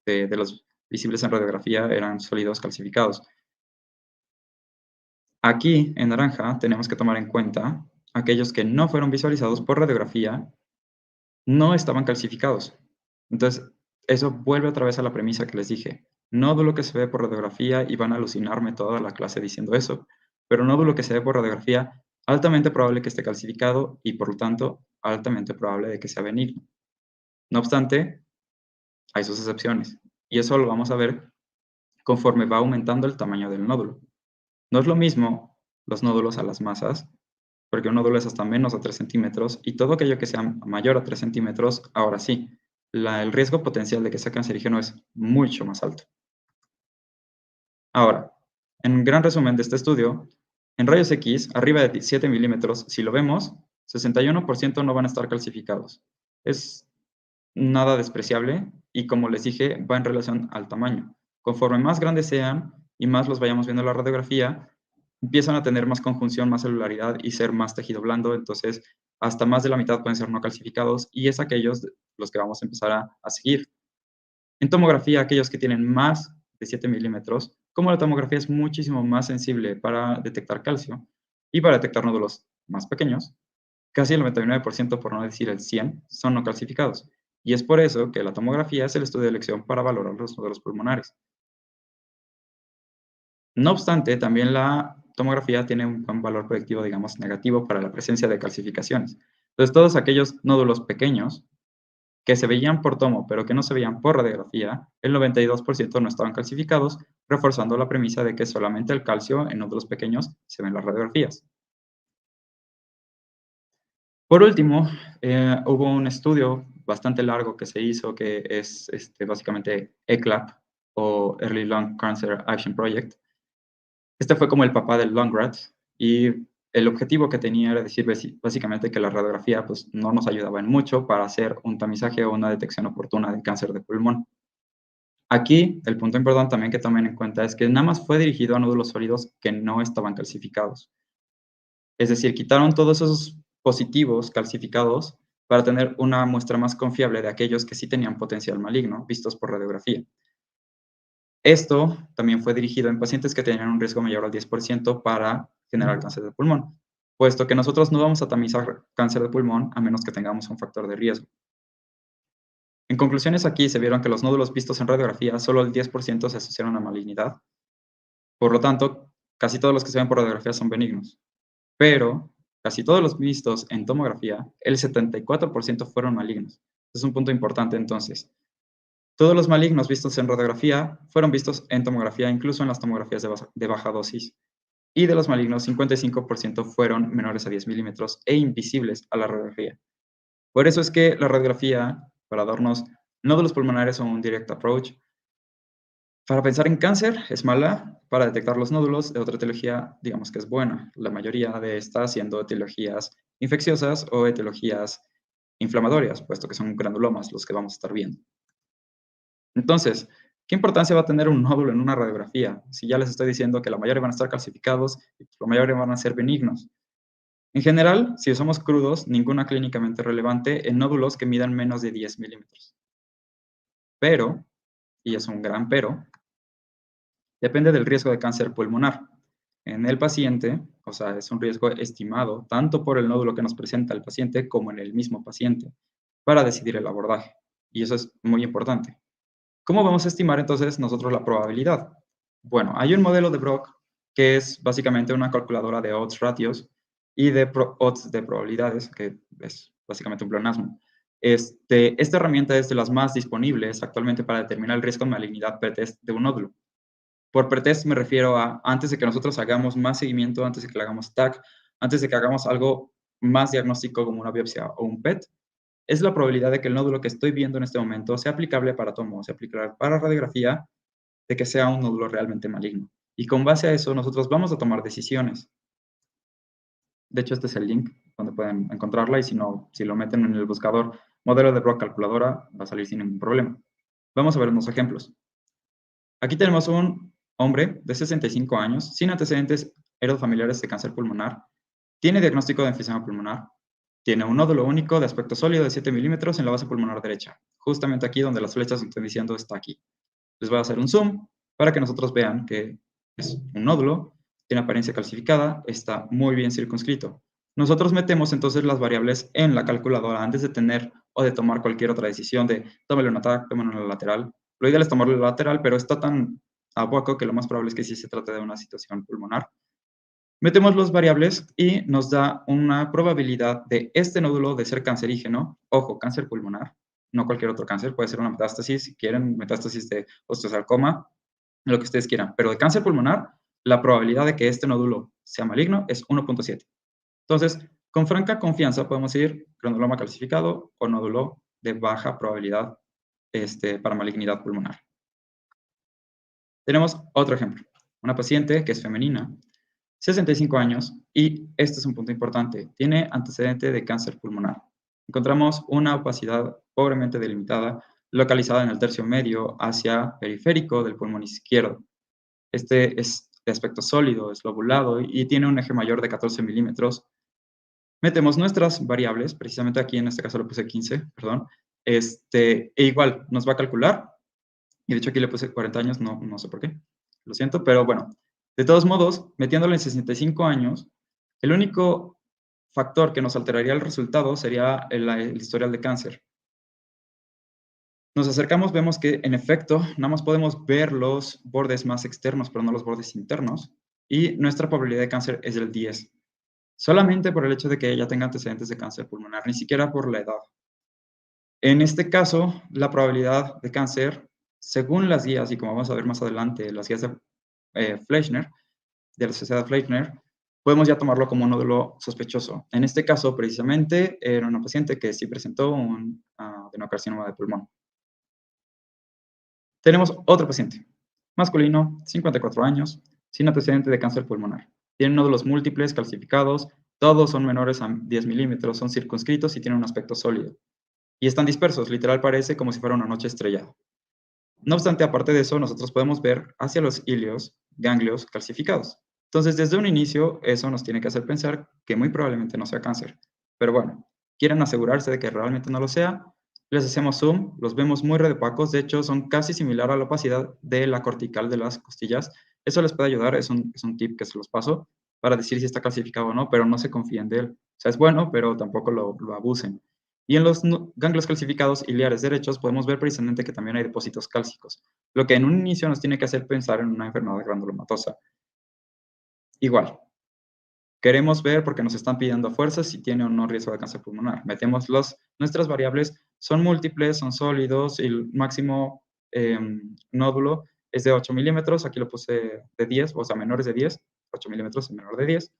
Speaker 2: de los visibles en radiografía eran sólidos calcificados. Aquí, en naranja, tenemos que tomar en cuenta aquellos que no fueron visualizados por radiografía, no estaban calcificados. Entonces, eso vuelve otra vez a la premisa que les dije. No dudo que se ve por radiografía y van a alucinarme toda la clase diciendo eso, pero no dudo que se ve por radiografía, altamente probable que esté calcificado y, por lo tanto, altamente probable de que sea benigno. No obstante, hay sus excepciones, y eso lo vamos a ver conforme va aumentando el tamaño del nódulo. No es lo mismo los nódulos a las masas, porque un nódulo es hasta menos de 3 centímetros, y todo aquello que sea mayor a 3 centímetros, ahora sí, el riesgo potencial de que sea cancerígeno es mucho más alto. Ahora, en gran resumen de este estudio, en rayos X, arriba de 7 milímetros, si lo vemos, 61% no van a estar calcificados. Es nada despreciable y, como les dije, va en relación al tamaño. Conforme más grandes sean y más los vayamos viendo en la radiografía, empiezan a tener más conjunción, más celularidad y ser más tejido blando, entonces hasta más de la mitad pueden ser no calcificados y es aquellos los que vamos a empezar a seguir. En tomografía, aquellos que tienen más de 7 milímetros, como la tomografía es muchísimo más sensible para detectar calcio y para detectar nódulos más pequeños, casi el 99%, por no decir el 100%, son no calcificados. Y es por eso que la tomografía es el estudio de elección para valorar los nódulos pulmonares. No obstante, también la tomografía tiene un valor predictivo, digamos, negativo para la presencia de calcificaciones. Entonces, todos aquellos nódulos pequeños que se veían por tomo, pero que no se veían por radiografía, el 92% no estaban calcificados, reforzando la premisa de que solamente el calcio en nódulos pequeños se ve en las radiografías. Por último, hubo un estudio bastante largo que se hizo, que es básicamente ECLAP, o Early Lung Cancer Action Project. Este fue como el papá del LUNGRAD, y el objetivo que tenía era decir básicamente que la radiografía pues, no nos ayudaba en mucho para hacer un tamizaje o una detección oportuna de cáncer de pulmón. Aquí, el punto importante también que tomen en cuenta es que nada más fue dirigido a nódulos sólidos que no estaban calcificados. Es decir, quitaron todos esos positivos calcificados para tener una muestra más confiable de aquellos que sí tenían potencial maligno, vistos por radiografía. Esto también fue dirigido en pacientes que tenían un riesgo mayor al 10% para generar cáncer de pulmón, puesto que nosotros no vamos a tamizar cáncer de pulmón a menos que tengamos un factor de riesgo. En conclusiones, aquí se vieron que los nódulos vistos en radiografía, solo el 10% se asociaron a malignidad. Por lo tanto, casi todos los que se ven por radiografía son benignos. Pero casi todos los vistos en tomografía, el 74% fueron malignos. Es un punto importante entonces. Todos los malignos vistos en radiografía fueron vistos en tomografía, incluso en las tomografías de baja dosis. Y de los malignos, 55% fueron menores a 10 milímetros e invisibles a la radiografía. Por eso es que la radiografía, para darnos nódulos pulmonares o un direct approach, para pensar en cáncer es mala, para detectar los nódulos de otra etiología, digamos que es buena. La mayoría de estas siendo etiologías infecciosas o etiologías inflamatorias, puesto que son granulomas los que vamos a estar viendo. Entonces, ¿qué importancia va a tener un nódulo en una radiografía? Si ya les estoy diciendo que la mayoría van a estar calcificados y la mayoría van a ser benignos. En general, si usamos crudos, ninguna clínicamente relevante en nódulos que midan menos de 10 milímetros. Pero, y es un gran pero, depende del riesgo de cáncer pulmonar. en el paciente, o sea, es un riesgo estimado tanto por el nódulo que nos presenta el paciente como en el mismo paciente para decidir el abordaje. Y eso es muy importante. ¿Cómo vamos a estimar entonces nosotros la probabilidad? Bueno, hay un modelo de Brock que es básicamente una calculadora de odds ratios y de odds de probabilidades, que es básicamente un pleonasmo. Esta herramienta es de las más disponibles actualmente para determinar el riesgo de malignidad pretest de un nódulo. Por pretest me refiero a antes de que nosotros hagamos más seguimiento, antes de que le hagamos TAC, antes de que hagamos algo más diagnóstico como una biopsia o un PET, es la probabilidad de que el nódulo que estoy viendo en este momento sea aplicable para tomo, sea aplicable para radiografía, de que sea un nódulo realmente maligno. Y con base a eso nosotros vamos a tomar decisiones. De hecho, este es el link donde pueden encontrarla y si no, si lo meten en el buscador modelo de Brock calculadora, va a salir sin ningún problema. Vamos a ver unos ejemplos. Aquí tenemos un hombre de 65 años, sin antecedentes heredofamiliares de cáncer pulmonar, tiene diagnóstico de enfisema pulmonar, tiene un nódulo único de aspecto sólido de 7 milímetros en la base pulmonar derecha, justamente aquí donde las flechas están diciendo está aquí. Les voy a hacer un zoom para que nosotros vean que es un nódulo, tiene apariencia calcificada, está muy bien circunscrito. Nosotros metemos entonces las variables en la calculadora antes de tener o de tomar cualquier otra decisión de tómale un TAC, tómale una lateral. Lo ideal es tomarlo lateral, pero está tan a poco que lo más probable es que sí se trate de una situación pulmonar. Metemos las variables y nos da una probabilidad de este nódulo de ser cancerígeno. Ojo, cáncer pulmonar, no cualquier otro cáncer. Puede ser una metástasis, si quieren, metástasis de osteosarcoma, lo que ustedes quieran. Pero de cáncer pulmonar, la probabilidad de que este nódulo sea maligno es 1.7. Entonces, con franca confianza podemos decir granuloma calcificado o nódulo de baja probabilidad para malignidad pulmonar. Tenemos otro ejemplo. Una paciente que es femenina, 65 años, y este es un punto importante, tiene antecedente de cáncer pulmonar. Encontramos una opacidad pobremente delimitada, localizada en el tercio medio hacia periférico del pulmón izquierdo. Este es de aspecto sólido, es lobulado y tiene un eje mayor de 14 milímetros. Metemos nuestras variables, precisamente aquí en este caso le puse 15, perdón, e igual nos va a calcular, y de hecho aquí le puse 40 años, no sé por qué, lo siento, pero bueno, de todos modos, metiéndolo en 65 años, el único factor que nos alteraría el resultado sería el historial de cáncer. Nos acercamos, vemos que en efecto, nada más podemos ver los bordes más externos, pero no los bordes internos, y nuestra probabilidad de cáncer es del 10. Solamente por el hecho de que ella tenga antecedentes de cáncer pulmonar, ni siquiera por la edad. En este caso, la probabilidad de cáncer, según las guías, y como vamos a ver más adelante, las guías de Fleischner, de la sociedad Fleischner, podemos ya tomarlo como un nódulo sospechoso. En este caso, precisamente, era una paciente que sí presentó un adenocarcinoma de pulmón. Tenemos otro paciente, masculino, 54 años, sin antecedente de cáncer pulmonar. Tiene nódulos múltiples, calcificados, todos son menores a 10 milímetros, son circunscritos y tienen un aspecto sólido. Y están dispersos, literal parece como si fuera una noche estrellada. No obstante, aparte de eso, nosotros podemos ver hacia los ilios ganglios calcificados. Entonces, desde un inicio, eso nos tiene que hacer pensar que muy probablemente no sea cáncer. Pero bueno, quieren asegurarse de que realmente no lo sea, les hacemos zoom, los vemos muy redopacos, de hecho son casi similar a la opacidad de la cortical de las costillas. Eso les puede ayudar, es un tip que se los paso para decir si está calcificado o no, pero no se confíen de él. O sea, es bueno, pero tampoco lo abusen. Y en los ganglios calcificados iliares derechos podemos ver precisamente que también hay depósitos cálcicos, lo que en un inicio nos tiene que hacer pensar en una enfermedad granulomatosa. Igual, queremos ver porque nos están pidiendo a fuerzas si tiene o no riesgo de cáncer pulmonar. Metemos nuestras variables, son múltiples, son sólidos, y el máximo nódulo es de 8 milímetros, aquí lo puse de 10, o sea, menores de 10, 8 milímetros es menor de 10,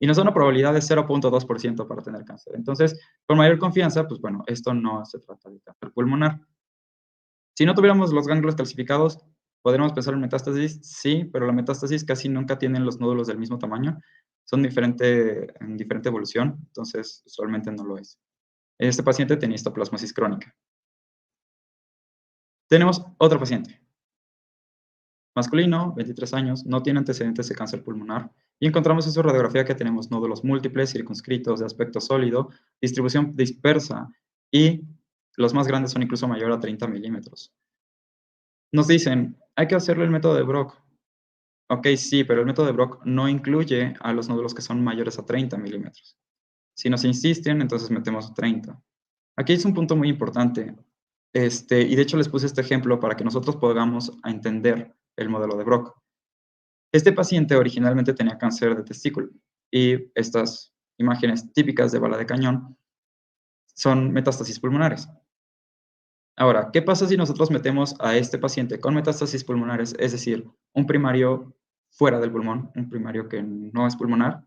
Speaker 2: y nos da una probabilidad de 0.2% para tener cáncer. Entonces, con mayor confianza, pues bueno, esto no se trata de cáncer pulmonar. Si no tuviéramos los ganglios calcificados, ¿podríamos pensar en metástasis? Sí, pero la metástasis casi nunca tienen los nódulos del mismo tamaño. Son en diferente evolución, entonces usualmente no lo es. Este paciente tenía histoplasmosis crónica. Tenemos otro paciente. Masculino, 23 años, no tiene antecedentes de cáncer pulmonar y encontramos en su radiografía que tenemos nódulos múltiples, circunscritos, de aspecto sólido, distribución dispersa y los más grandes son incluso mayor a 30 milímetros. Nos dicen, hay que hacerle el método de Brock. Ok, sí, pero el método de Brock no incluye a los nódulos que son mayores a 30 milímetros. Si nos insisten, entonces metemos 30. Aquí es un punto muy importante. Y de hecho les puse este ejemplo para que nosotros podamos entender el modelo de Brock. Este paciente originalmente tenía cáncer de testículo y estas imágenes típicas de bala de cañón son metástasis pulmonares. Ahora, ¿qué pasa si nosotros metemos a este paciente con metástasis pulmonares, es decir, un primario fuera del pulmón, un primario que no es pulmonar,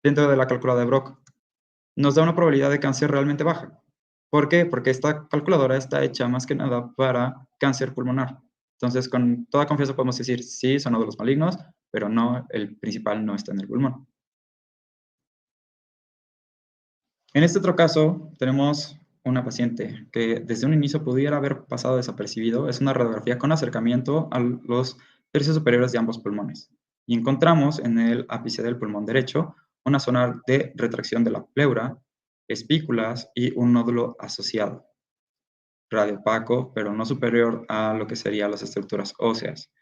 Speaker 2: dentro de la calculadora de Brock? Nos da una probabilidad de cáncer realmente baja. ¿Por qué? Porque esta calculadora está hecha más que nada para cáncer pulmonar. Entonces, con toda confianza podemos decir, sí, son nódulos malignos, pero no, el principal no está en el pulmón. En este otro caso, tenemos una paciente que desde un inicio pudiera haber pasado desapercibido. Es una radiografía con acercamiento a los tercios superiores de ambos pulmones. Y encontramos en el ápice del pulmón derecho una zona de retracción de la pleura, espículas y un nódulo asociado, radiopaco, pero no superior a lo que serían las estructuras óseas.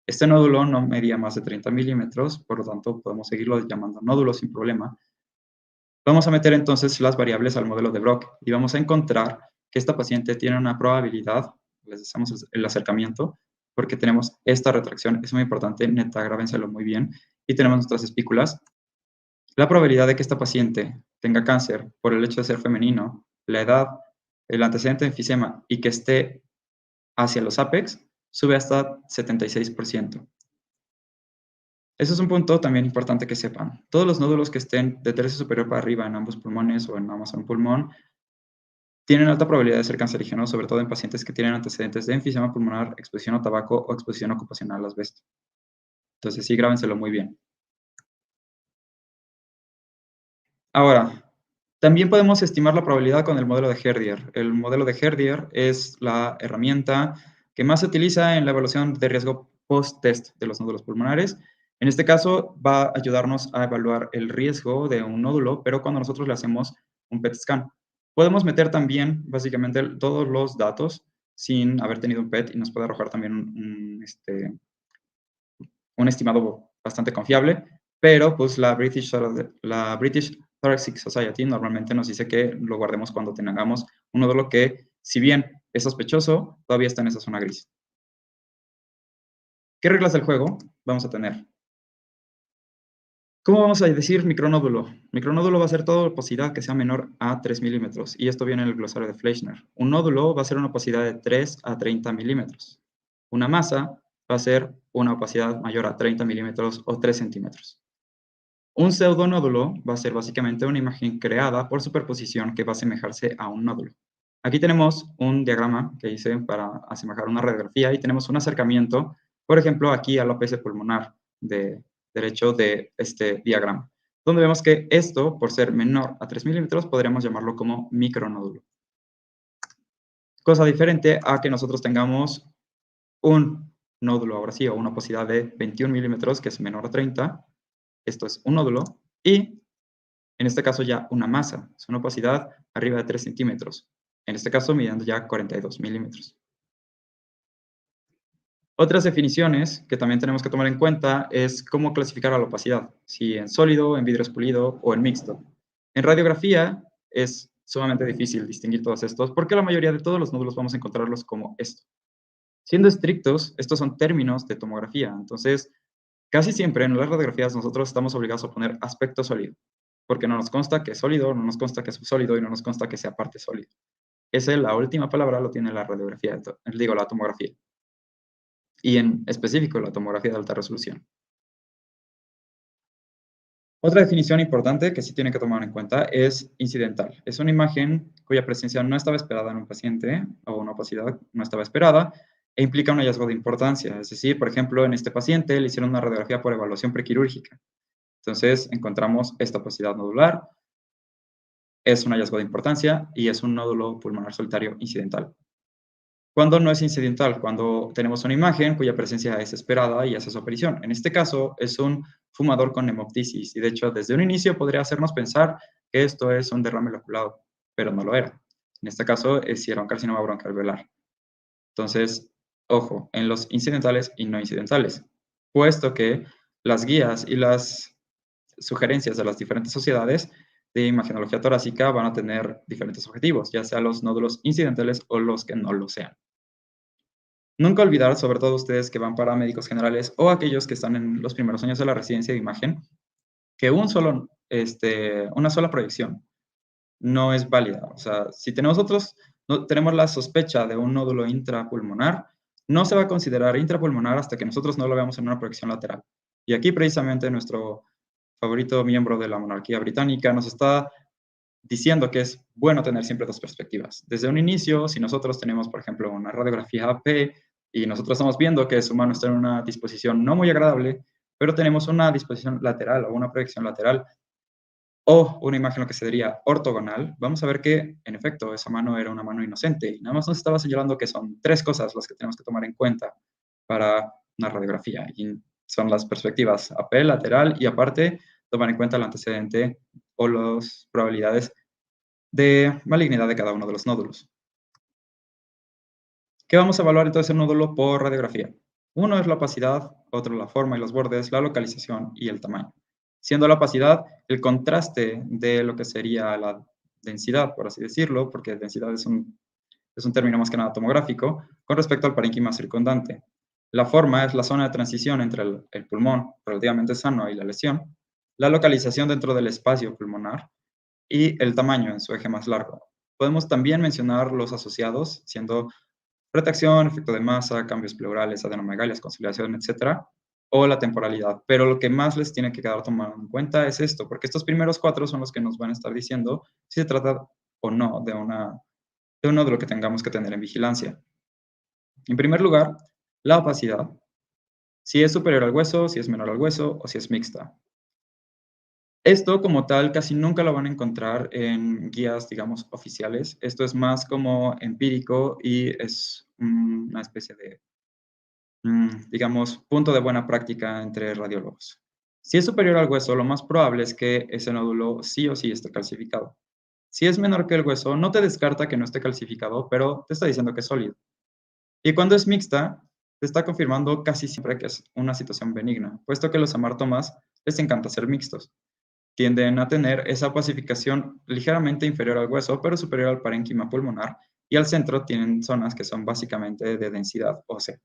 Speaker 2: Este nódulo no medía más de 30 milímetros, por lo tanto podemos seguirlo llamando nódulo sin problema. Vamos a meter entonces las variables al modelo de Brock y vamos a encontrar que esta paciente tiene una probabilidad, les hacemos el acercamiento, porque tenemos esta retracción, es muy importante, neta, grábenselo muy bien, y tenemos nuestras espículas. La probabilidad de que esta paciente tenga cáncer por el hecho de ser femenino, la edad, el antecedente de enfisema y que esté hacia los apex, sube hasta 76%. Eso es un punto también importante que sepan. Todos los nódulos que estén de tercio superior para arriba en ambos pulmones o en nada más un pulmón tienen alta probabilidad de ser cancerígenos, sobre todo en pacientes que tienen antecedentes de enfisema pulmonar, exposición a tabaco o exposición ocupacional al asbesto. Entonces sí, grábenselo muy bien. Ahora, también podemos estimar la probabilidad con el modelo de Herdier. El modelo de Herdier es la herramienta que más se utiliza en la evaluación de riesgo post-test de los nódulos pulmonares. En este caso, va a ayudarnos a evaluar el riesgo de un nódulo, pero cuando nosotros le hacemos un PET scan. Podemos meter también, básicamente, todos los datos sin haber tenido un PET y nos puede arrojar también un estimado bastante confiable, pero pues la British Thoracic Society normalmente nos dice que lo guardemos cuando tengamos un nódulo que, si bien es sospechoso, todavía está en esa zona gris. ¿Qué reglas del juego vamos a tener? ¿Cómo vamos a decir micronódulo? Micronódulo va a ser toda opacidad que sea menor a 3 milímetros, y esto viene en el glosario de Fleischner. Un nódulo va a ser una opacidad de 3 a 30 milímetros. Una masa va a ser una opacidad mayor a 30 milímetros o 3 centímetros. Un pseudonódulo va a ser básicamente una imagen creada por superposición que va a asemejarse a un nódulo. Aquí tenemos un diagrama que hice para asemejar una radiografía y tenemos un acercamiento, por ejemplo, aquí al APS pulmonar derecho de este diagrama, donde vemos que esto, por ser menor a 3 milímetros, podríamos llamarlo como micronódulo. Cosa diferente a que nosotros tengamos un nódulo, ahora sí, o una opacidad de 21 milímetros, que es menor a 30. Esto es un nódulo. Y en este caso ya una masa, es una opacidad arriba de 3 centímetros. En este caso midiendo ya 42 milímetros. Otras definiciones que también tenemos que tomar en cuenta es cómo clasificar a la opacidad, si en sólido, en vidrio pulido o en mixto. En radiografía es sumamente difícil distinguir todos estos porque la mayoría de todos los nódulos vamos a encontrarlos como esto. Siendo estrictos, estos son términos de tomografía, entonces casi siempre en las radiografías nosotros estamos obligados a poner aspecto sólido, porque no nos consta que es sólido, no nos consta que es subsólido y no nos consta que sea parte sólido. Esa es la última palabra, lo tiene la radiografía, digo, la tomografía. Y en específico la tomografía de alta resolución. Otra definición importante que sí tiene que tomar en cuenta es incidental. Es una imagen cuya presencia no estaba esperada en un paciente o una opacidad no estaba esperada e implica un hallazgo de importancia. Es decir, por ejemplo, en este paciente le hicieron una radiografía por evaluación prequirúrgica. Entonces encontramos esta opacidad nodular, es un hallazgo de importancia y es un nódulo pulmonar solitario incidental. ¿Cuándo no es incidental? Cuando tenemos una imagen cuya presencia es esperada y hace su aparición. En este caso, es un fumador con hemoptisis y de hecho, desde un inicio podría hacernos pensar que esto es un derrame loculado, pero no lo era. En este caso, sí era un carcinoma bronquialveolar. Entonces, ojo, en los incidentales y no incidentales. puesto que las guías y las sugerencias de las diferentes sociedades de imagenología torácica van a tener diferentes objetivos, ya sea los nódulos incidentales o los que no lo sean. Nunca olvidar, sobre todo ustedes que van para médicos generales o aquellos que están en los primeros años de la residencia de imagen, que una sola proyección no es válida. O sea, si nosotros tenemos la sospecha de un nódulo intrapulmonar, no se va a considerar intrapulmonar hasta que nosotros no lo veamos en una proyección lateral. Y aquí precisamente nuestro favorito miembro de la monarquía británica nos está diciendo que es bueno tener siempre dos perspectivas. Desde un inicio, si nosotros tenemos, por ejemplo, una radiografía AP y nosotros estamos viendo que su mano está en una disposición no muy agradable, pero tenemos una disposición lateral o una proyección lateral o una imagen lo que se diría ortogonal, vamos a ver que, en efecto, esa mano era una mano inocente y nada más nos estaba señalando que son tres cosas las que tenemos que tomar en cuenta para una radiografía y son las perspectivas AP, lateral y aparte tomar en cuenta el antecedente o las probabilidades de malignidad de cada uno de los nódulos. ¿Qué vamos a evaluar entonces el nódulo por radiografía? Uno es la opacidad, otro la forma y los bordes, la localización y el tamaño. Siendo la opacidad el contraste de lo que sería la densidad, por así decirlo, porque densidad es un término más que nada tomográfico, con respecto al parénquima circundante. La forma es la zona de transición entre el pulmón relativamente sano y la lesión, la localización dentro del espacio pulmonar y el tamaño en su eje más largo. Podemos también mencionar los asociados, siendo retracción, efecto de masa, cambios pleurales, adenomegalias, consolidación, etcétera, o la temporalidad. Pero lo que más les tiene que quedar tomado en cuenta es esto, porque estos primeros cuatro son los que nos van a estar diciendo si se trata o no de uno de lo que tengamos que tener en vigilancia. En primer lugar, la opacidad. Si es superior al hueso, si es menor al hueso o si es mixta. Esto como tal casi nunca lo van a encontrar en guías, digamos, oficiales. Esto es más como empírico y es una especie de, digamos, punto de buena práctica entre radiólogos. Si es superior al hueso, lo más probable es que ese nódulo sí o sí esté calcificado. Si es menor que el hueso, no te descarta que no esté calcificado, pero te está diciendo que es sólido. Y cuando es mixta, te está confirmando casi siempre que es una situación benigna, puesto que los hamartomas les encanta ser mixtos. Tienden a tener esa pacificación ligeramente inferior al hueso, pero superior al parénquima pulmonar, y al centro tienen zonas que son básicamente de densidad ósea.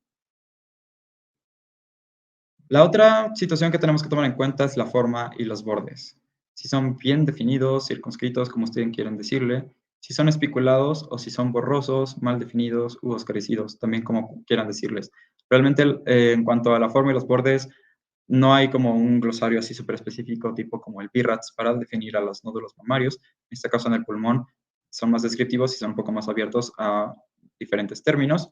Speaker 2: La otra situación que tenemos que tomar en cuenta es la forma y los bordes. Si son bien definidos, circunscritos, como ustedes quieren decirle, si son espiculados o si son borrosos, mal definidos u oscurecidos, también como quieran decirles. Realmente, en cuanto a la forma y los bordes, no hay como un glosario así súper específico, tipo como el BIRATS, para definir a los nódulos mamarios. En este caso, en el pulmón, son más descriptivos y son un poco más abiertos a diferentes términos.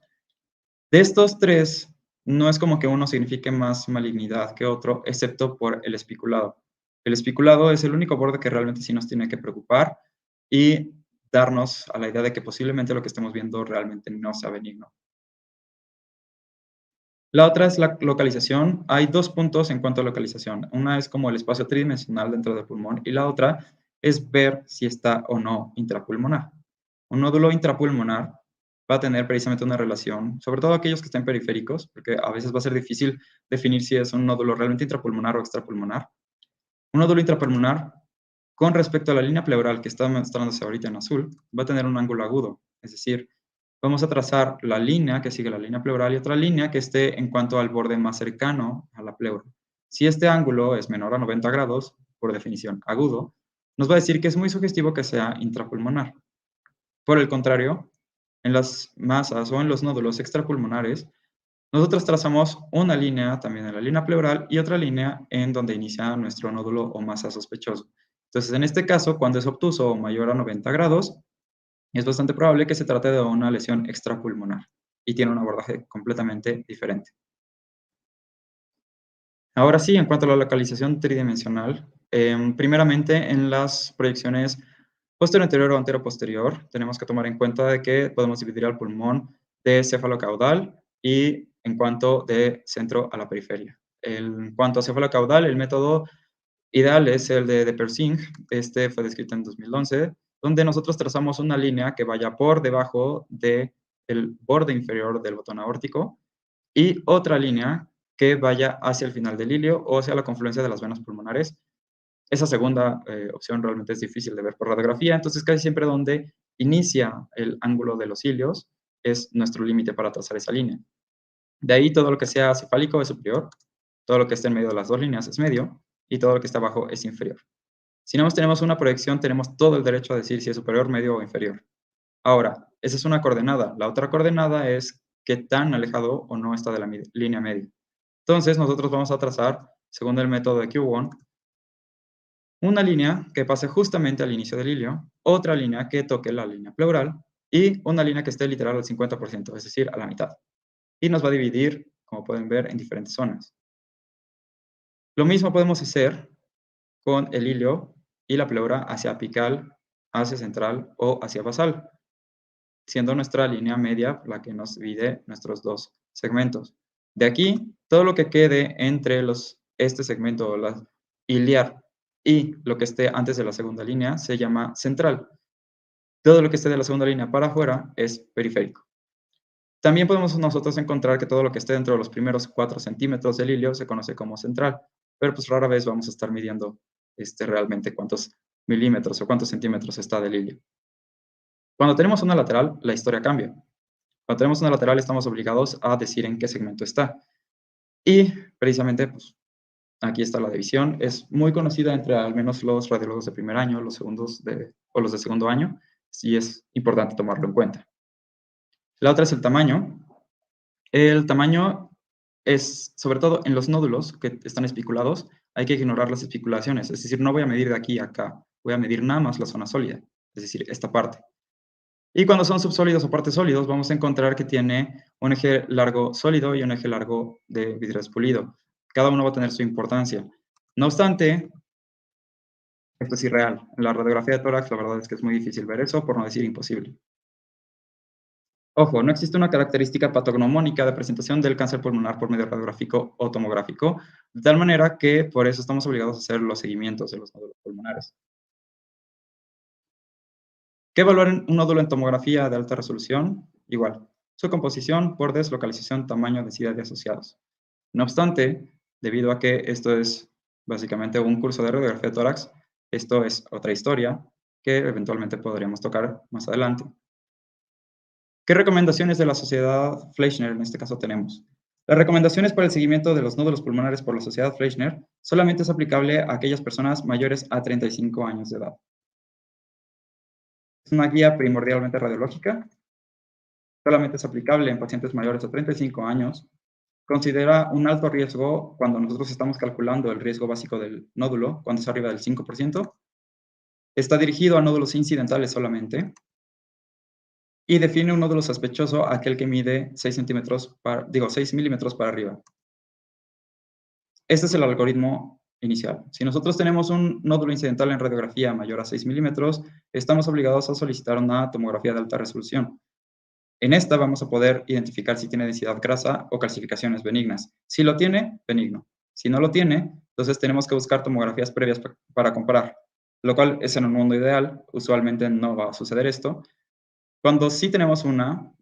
Speaker 2: De estos tres, no es como que uno signifique más malignidad que otro, excepto por el espiculado. El espiculado es el único borde que realmente sí nos tiene que preocupar y darnos a la idea de que posiblemente lo que estemos viendo realmente no sea benigno. La otra es la localización. Hay dos puntos en cuanto a localización. Una es como el espacio tridimensional dentro del pulmón y la otra es ver si está o no intrapulmonar. Un nódulo intrapulmonar va a tener precisamente una relación, sobre todo aquellos que estén periféricos, porque a veces va a ser difícil definir si es un nódulo realmente intrapulmonar o extrapulmonar. Un nódulo intrapulmonar, con respecto a la línea pleural que está mostrándose ahorita en azul, va a tener un ángulo agudo, es decir, vamos a trazar la línea que sigue la línea pleural y otra línea que esté en cuanto al borde más cercano a la pleura. Si este ángulo es menor a 90 grados, por definición agudo, nos va a decir que es muy sugestivo que sea intrapulmonar. Por el contrario, en las masas o en los nódulos extrapulmonares, nosotros trazamos una línea también en la línea pleural y otra línea en donde inicia nuestro nódulo o masa sospechoso. Entonces, en este caso, cuando es obtuso o mayor a 90 grados, es bastante probable que se trate de una lesión extrapulmonar y tiene un abordaje completamente diferente. Ahora sí, en cuanto a la localización tridimensional, primeramente en las proyecciones posterior-anterior o antero-posterior, tenemos que tomar en cuenta de que podemos dividir al pulmón de cefalocaudal y en cuanto de centro a la periferia. En cuanto a cefalocaudal, el método ideal es el de Persing. Este fue descrito en 2011, donde nosotros trazamos una línea que vaya por debajo del borde inferior del botón aórtico y otra línea que vaya hacia el final del hilio o hacia la confluencia de las venas pulmonares. Esa segunda opción realmente es difícil de ver por radiografía, entonces casi siempre donde inicia el ángulo de los cilios es nuestro límite para trazar esa línea. De ahí todo lo que sea cefálico es superior, todo lo que esté en medio de las dos líneas es medio, y todo lo que está abajo es inferior. Si no tenemos una proyección, tenemos todo el derecho a decir si es superior, medio o inferior. Ahora, esa es una coordenada. La otra coordenada es qué tan alejado o no está de la línea media. Entonces, nosotros vamos a trazar, según el método de Q1, una línea que pase justamente al inicio del hilio, otra línea que toque la línea pleural y una línea que esté literal al 50%, es decir, a la mitad. Y nos va a dividir, como pueden ver, en diferentes zonas. Lo mismo podemos hacer con el hilio y la pleura hacia apical, hacia central o hacia basal, siendo nuestra línea media la que nos divide nuestros dos segmentos. De aquí, todo lo que quede entre este segmento iliar y lo que esté antes de la segunda línea se llama central. Todo lo que esté de la segunda línea para afuera es periférico. También podemos nosotros encontrar que todo lo que esté dentro de los primeros 4 centímetros del hilio se conoce como central, pero pues rara vez vamos a estar midiendo realmente cuántos milímetros o cuántos centímetros está del hilio. Cuando tenemos una lateral, la historia cambia. Cuando tenemos una lateral, estamos obligados a decir en qué segmento está. Y precisamente, pues, aquí está la división. Es muy conocida entre al menos los radiólogos de primer año, los o los de segundo año, y es importante tomarlo en cuenta. La otra es el tamaño. El tamaño es, sobre todo en los nódulos que están espiculados, hay que ignorar las espiculaciones. Es decir, no voy a medir de aquí a acá, voy a medir nada más la zona sólida, es decir, esta parte. Y cuando son subsólidos o partes sólidos, vamos a encontrar que tiene un eje largo sólido y un eje largo de vidrio pulido. Cada uno va a tener su importancia. No obstante, esto es irreal. En la radiografía de tórax, la verdad es que es muy difícil ver eso, por no decir imposible. Ojo, no existe una característica patognomónica de presentación del cáncer pulmonar por medio radiográfico o tomográfico, de tal manera que por eso estamos obligados a hacer los seguimientos de los nódulos pulmonares. ¿Qué evaluar un nódulo en tomografía de alta resolución? Igual, su composición, bordes, localización, tamaño, densidad y asociados. No obstante, debido a que esto es básicamente un curso de radiografía de tórax, esto es otra historia que eventualmente podríamos tocar más adelante. ¿Qué recomendaciones de la Sociedad Fleischner en este caso tenemos? Las recomendaciones para el seguimiento de los nódulos pulmonares por la Sociedad Fleischner solamente es aplicable a aquellas personas mayores a 35 años de edad. Es una guía primordialmente radiológica, solamente es aplicable en pacientes mayores a 35 años. Considera un alto riesgo cuando nosotros estamos calculando el riesgo básico del nódulo, cuando es arriba del 5%. Está dirigido a nódulos incidentales solamente. Y define un nódulo sospechoso aquel que mide 6 milímetros para arriba. Este es el algoritmo inicial. Si nosotros tenemos un nódulo incidental en radiografía mayor a 6 milímetros, estamos obligados a solicitar una tomografía de alta resolución. En esta vamos a poder identificar si tiene densidad grasa o calcificaciones benignas. Si lo tiene, benigno. Si no lo tiene, entonces tenemos que buscar tomografías previas para comparar, lo cual es en un mundo ideal. Usualmente no va a suceder esto. Cuando sí tenemos una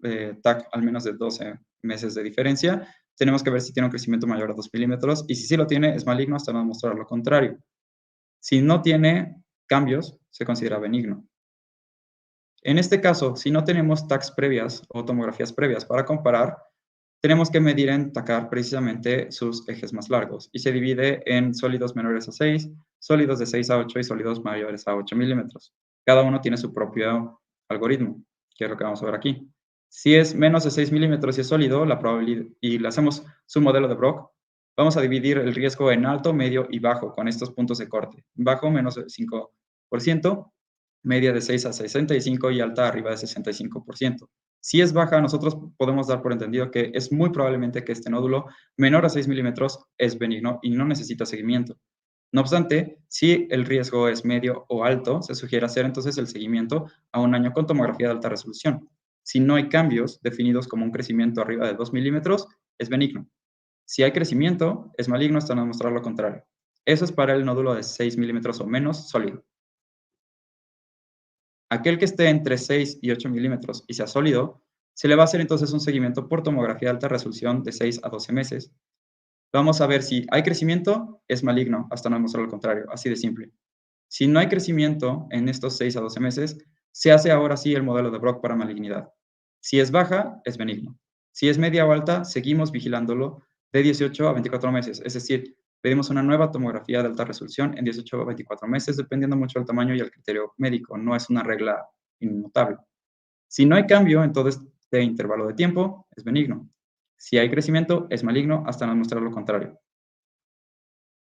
Speaker 2: TAC al menos de 12 meses de diferencia, tenemos que ver si tiene un crecimiento mayor a 2 milímetros y si sí lo tiene, es maligno hasta no demostrar lo contrario. Si no tiene cambios, se considera benigno. En este caso, si no tenemos TACs previas o tomografías previas para comparar, tenemos que medir en TACAR precisamente sus ejes más largos y se divide en sólidos menores a 6, sólidos de 6 a 8 y sólidos mayores a 8 milímetros. Cada uno tiene su propio algoritmo, que es lo que vamos a ver aquí. Si es menos de 6 milímetros y es sólido, la probabilidad, y le hacemos su modelo de Brock, vamos a dividir el riesgo en alto, medio y bajo con estos puntos de corte. Bajo, menos 5%, media de 6 a 65 y alta arriba de 65%. Si es baja, nosotros podemos dar por entendido que es muy probablemente que este nódulo menor a 6 milímetros es benigno y no necesita seguimiento. No obstante, si el riesgo es medio o alto, se sugiere hacer entonces el seguimiento a un año con tomografía de alta resolución. Si no hay cambios definidos como un crecimiento arriba de 2 milímetros, es benigno. Si hay crecimiento, es maligno hasta no demostrar lo contrario. Eso es para el nódulo de 6 milímetros o menos sólido. Aquel que esté entre 6 y 8 milímetros y sea sólido, se le va a hacer entonces un seguimiento por tomografía de alta resolución de 6 a 12 meses. vamos a ver si hay crecimiento, es maligno, hasta no demostrar lo contrario, así de simple. Si no hay crecimiento en estos 6 a 12 meses, se hace ahora sí el modelo de Brock para malignidad. Si es baja, es benigno. Si es media o alta, seguimos vigilándolo de 18 a 24 meses, es decir, pedimos una nueva tomografía de alta resolución en 18 a 24 meses, dependiendo mucho del tamaño y el criterio médico, no es una regla inmutable. Si no hay cambio en todo este intervalo de tiempo, es benigno. Si hay crecimiento, es maligno hasta no demostrar lo contrario.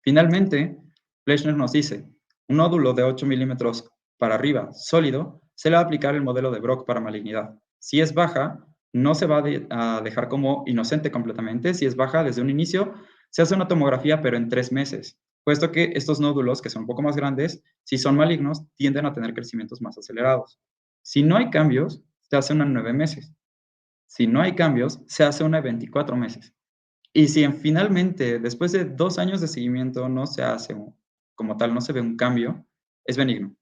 Speaker 2: Finalmente, Fleischner nos dice, un nódulo de 8 milímetros para arriba, sólido, se le va a aplicar el modelo de Brock para malignidad. Si es baja, no se va a dejar como inocente completamente. Si es baja desde un inicio, se hace una tomografía, pero en 3 meses, puesto que estos nódulos, que son un poco más grandes, si son malignos, tienden a tener crecimientos más acelerados. Si no hay cambios, se hace una en 9 meses. Si no hay cambios, se hace una en 24 meses. Y si finalmente, después de 2 años de seguimiento, no se hace como tal, no se ve un cambio, es benigno.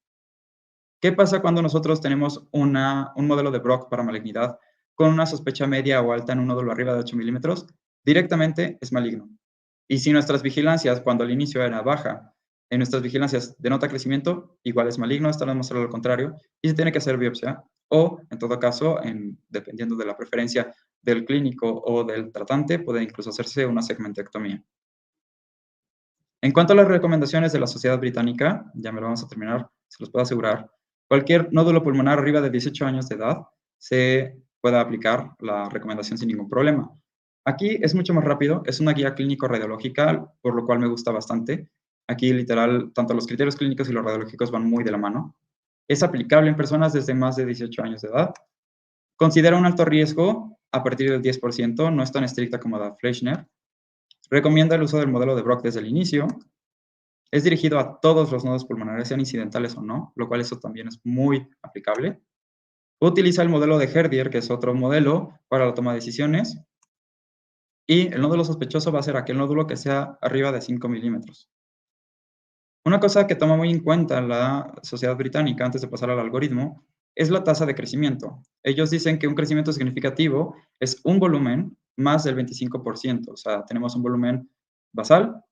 Speaker 2: ¿Qué pasa cuando nosotros tenemos un modelo de Brock para malignidad con una sospecha media o alta en un nódulo arriba de 8 milímetros? Directamente es maligno. Y si nuestras vigilancias, cuando al inicio era baja, en nuestras vigilancias denota crecimiento, igual es maligno, hasta demostrar lo contrario, y se tiene que hacer biopsia, o en todo caso, dependiendo de la preferencia del clínico o del tratante, puede incluso hacerse una segmentectomía. En cuanto a las recomendaciones de la Sociedad Británica, ya me lo vamos a terminar, se los puedo asegurar, cualquier nódulo pulmonar arriba de 18 años de edad se puede aplicar la recomendación sin ningún problema. Aquí es mucho más rápido, es una guía clínico-radiológica, por lo cual me gusta bastante. Aquí, literal, tanto los criterios clínicos y los radiológicos van muy de la mano. Es aplicable en personas desde más de 18 años de edad. Considera un alto riesgo a partir del 10%, no es tan estricta como la Fleischner. Recomienda el uso del modelo de Brock desde el inicio. Es dirigido a todos los nodos pulmonares, sean incidentales o no, lo cual eso también es muy aplicable. Utiliza el modelo de Herdier, que es otro modelo para la toma de decisiones. Y el nódulo sospechoso va a ser aquel nódulo que sea arriba de 5 milímetros. Una cosa que toma muy en cuenta la Sociedad Británica antes de pasar al algoritmo es la tasa de crecimiento. Ellos dicen que un crecimiento significativo es un volumen más del 25%. O sea, tenemos un volumen basal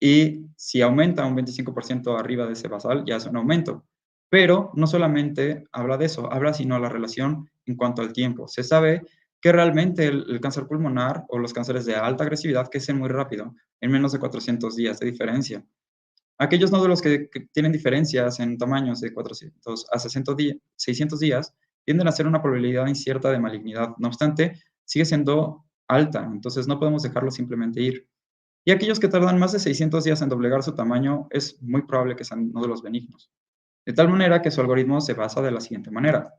Speaker 2: y si aumenta un 25% arriba de ese basal, ya es un aumento. Pero no solamente habla de eso, habla sino la relación en cuanto al tiempo. Se sabe que realmente el cáncer pulmonar o los cánceres de alta agresividad crecen muy rápido, en menos de 400 días de diferencia. Aquellos nódulos que tienen diferencias en tamaños de 400 a 600 días tienden a ser una probabilidad incierta de malignidad. No obstante, sigue siendo alta, entonces no podemos dejarlo simplemente ir. Y aquellos que tardan más de 600 días en doblegar su tamaño, es muy probable que sean nódulos benignos. De tal manera que su algoritmo se basa de la siguiente manera.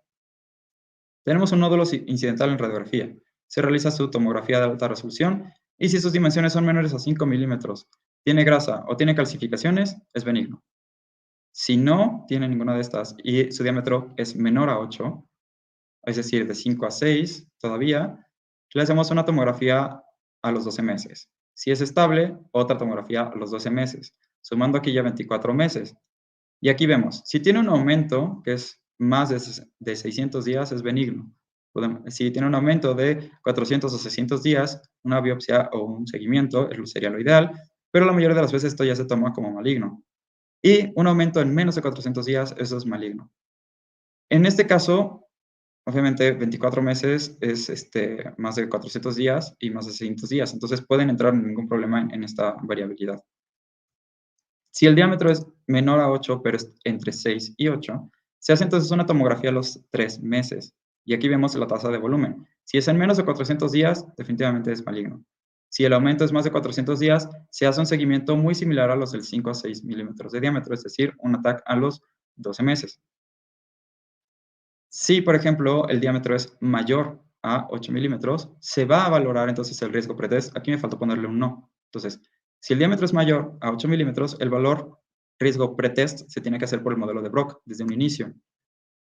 Speaker 2: Tenemos un nódulo incidental en radiografía. Se realiza su tomografía de alta resolución y si sus dimensiones son menores a 5 milímetros, tiene grasa o tiene calcificaciones, es benigno. Si no tiene ninguna de estas y su diámetro es menor a 8, es decir, de 5 a 6 todavía, le hacemos una tomografía a los 12 meses. Si es estable, otra tomografía a los 12 meses, sumando aquí ya 24 meses. Y aquí vemos, si tiene un aumento, que es más de 600 días, es benigno. Si tiene un aumento de 400 o 600 días, una biopsia o un seguimiento sería lo ideal, pero la mayoría de las veces esto ya se toma como maligno. Y un aumento en menos de 400 días, eso es maligno. En este caso, obviamente 24 meses es más de 400 días y más de 600 días, entonces pueden entrar en ningún problema en esta variabilidad. Si el diámetro es menor a 8, pero es entre 6 y 8, se hace entonces una tomografía a los 3 meses. Y aquí vemos la tasa de volumen. Si es en menos de 400 días, definitivamente es maligno. Si el aumento es más de 400 días, se hace un seguimiento muy similar a los del 5 a 6 milímetros de diámetro, es decir, un ATAC a los 12 meses. Si, por ejemplo, el diámetro es mayor a 8 milímetros, se va a valorar entonces el riesgo pretest. Aquí me faltó ponerle un no. Entonces, si el diámetro es mayor a 8 milímetros, el valor riesgo pretest se tiene que hacer por el modelo de Brock desde un inicio,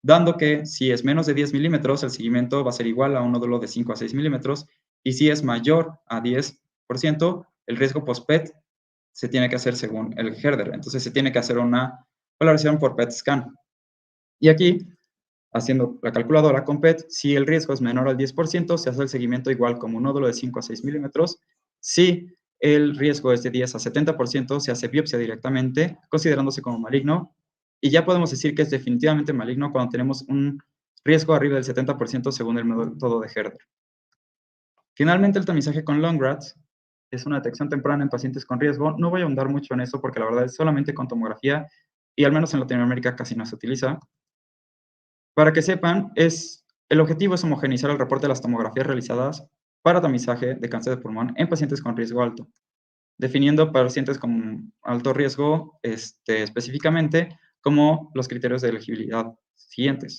Speaker 2: dando que si es menos de 10 milímetros, el seguimiento va a ser igual a un nódulo de 5 a 6 milímetros, y si es mayor a 10%, el riesgo post-PET se tiene que hacer según el Herder. Entonces, se tiene que hacer una valoración por PET scan. Y aquí, haciendo la calculadora con PET, si el riesgo es menor al 10%, se hace el seguimiento igual como un nódulo de 5 a 6 milímetros. Si el riesgo es de 10 a 70%, se hace biopsia directamente, considerándose como maligno, y ya podemos decir que es definitivamente maligno cuando tenemos un riesgo arriba del 70% según el método de Herder. Finalmente, el tamizaje con Long-RADS es una detección temprana en pacientes con riesgo. No voy a ahondar mucho en eso porque la verdad es solamente con tomografía y al menos en Latinoamérica casi no se utiliza. Para que sepan, el objetivo es homogeneizar el reporte de las tomografías realizadas para tamizaje de cáncer de pulmón en pacientes con riesgo alto, definiendo pacientes con alto riesgo específicamente como los criterios de elegibilidad siguientes: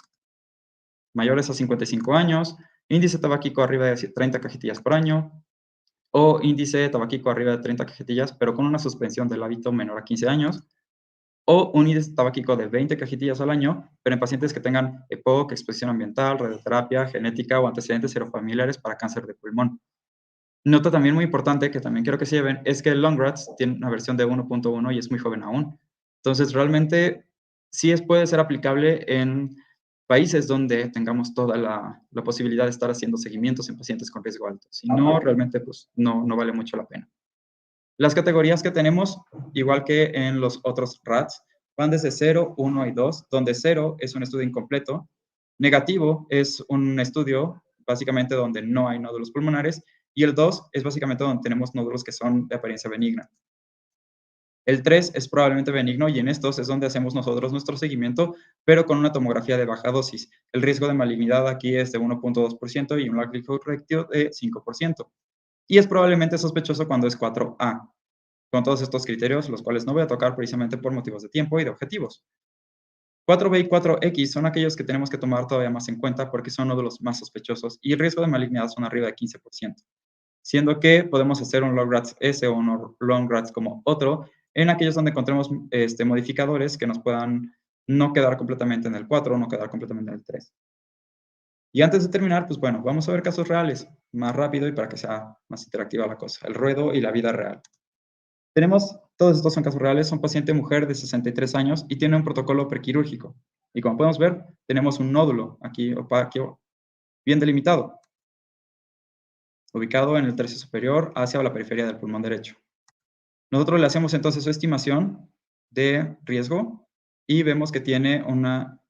Speaker 2: mayores a 55 años, índice tabáquico arriba de 30 cajetillas por año, o índice tabáquico arriba de 30 cajetillas, pero con una suspensión del hábito menor a 15 años, o un índice tabáquico de 20 cajetillas al año, pero en pacientes que tengan EPOC, exposición ambiental, radioterapia, genética o antecedentes serofamiliares para cáncer de pulmón. Nota también muy importante que también quiero que se lleven es que el Long-RADS tiene una versión de 1.1 y es muy joven aún. Entonces, realmente sí puede ser aplicable en países donde tengamos toda la posibilidad de estar haciendo seguimientos en pacientes con riesgo alto. Si no, realmente pues no vale mucho la pena. Las categorías que tenemos, igual que en los otros RADS, van desde 0, 1 y 2, donde 0 es un estudio incompleto, negativo es un estudio básicamente donde no hay nódulos pulmonares, y el 2 es básicamente donde tenemos nódulos que son de apariencia benigna. El 3 es probablemente benigno y en estos es donde hacemos nosotros nuestro seguimiento, pero con una tomografía de baja dosis. El riesgo de malignidad aquí es de 1.2% y un likelihood ratio de 5%. Y es probablemente sospechoso cuando es 4A, con todos estos criterios, los cuales no voy a tocar precisamente por motivos de tiempo y de objetivos. 4B y 4X son aquellos que tenemos que tomar todavía más en cuenta porque son uno de los más sospechosos y el riesgo de malignidad son arriba de 15%, siendo que podemos hacer un Long-RADS S o un Long-RADS como otro en aquellos donde encontremos modificadores que nos puedan no quedar completamente en el 4 o no quedar completamente en el 3. Y antes de terminar, pues bueno, vamos a ver casos reales, más rápido y para que sea más interactiva la cosa, el ruedo y la vida real. Todos estos son casos reales, son paciente mujer de 63 años y tiene un protocolo prequirúrgico. Y como podemos ver, tenemos un nódulo aquí opaco, bien delimitado, ubicado en el tercio superior hacia la periferia del pulmón derecho. Nosotros le hacemos entonces su estimación de riesgo y vemos que tiene una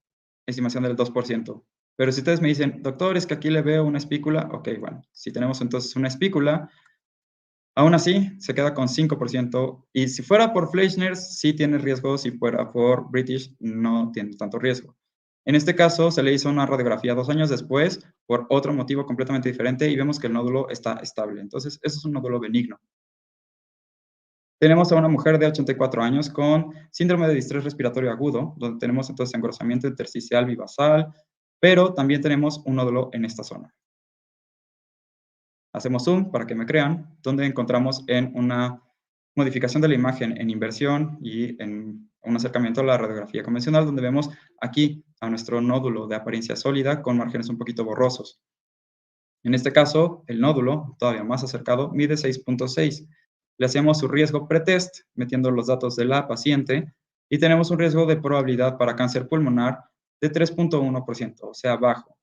Speaker 2: estimación del 2%. Pero si ustedes me dicen, doctor, es que aquí le veo una espícula, ok, bueno, si tenemos entonces una espícula, aún así se queda con 5%, y si fuera por Fleischner sí tiene riesgo, si fuera por British no tiene tanto riesgo. En este caso se le hizo una radiografía 2 años después por otro motivo completamente diferente y vemos que el nódulo está estable. Entonces, eso es un nódulo benigno. Tenemos a una mujer de 84 años con síndrome de distrés respiratorio agudo, donde tenemos entonces engrosamiento intersticial bivasal, pero también tenemos un nódulo en esta zona. Hacemos zoom para que me crean, donde encontramos en una modificación de la imagen en inversión y en un acercamiento a la radiografía convencional, donde vemos aquí a nuestro nódulo de apariencia sólida con márgenes un poquito borrosos. En este caso, el nódulo, todavía más acercado, mide 6.6. Le hacemos su riesgo pretest, metiendo los datos de la paciente, y tenemos un riesgo de probabilidad para cáncer pulmonar de 3.1%, o sea, bajo.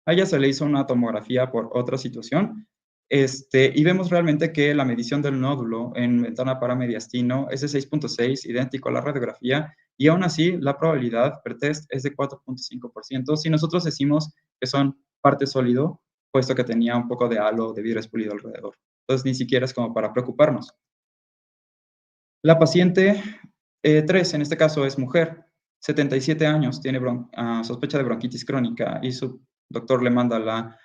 Speaker 2: A ella se le hizo una tomografía por otra situación, y vemos realmente que la medición del nódulo en ventana para mediastino es de 6.6, idéntico a la radiografía, y aún así la probabilidad pretest es de 4.5%. Si nosotros decimos que son parte sólido, puesto que tenía un poco de halo de vidrio expulido alrededor. Entonces, ni siquiera es como para preocuparnos. La paciente 3, en este caso, es mujer, 77 años, tiene sospecha de bronquitis crónica y su doctor le manda la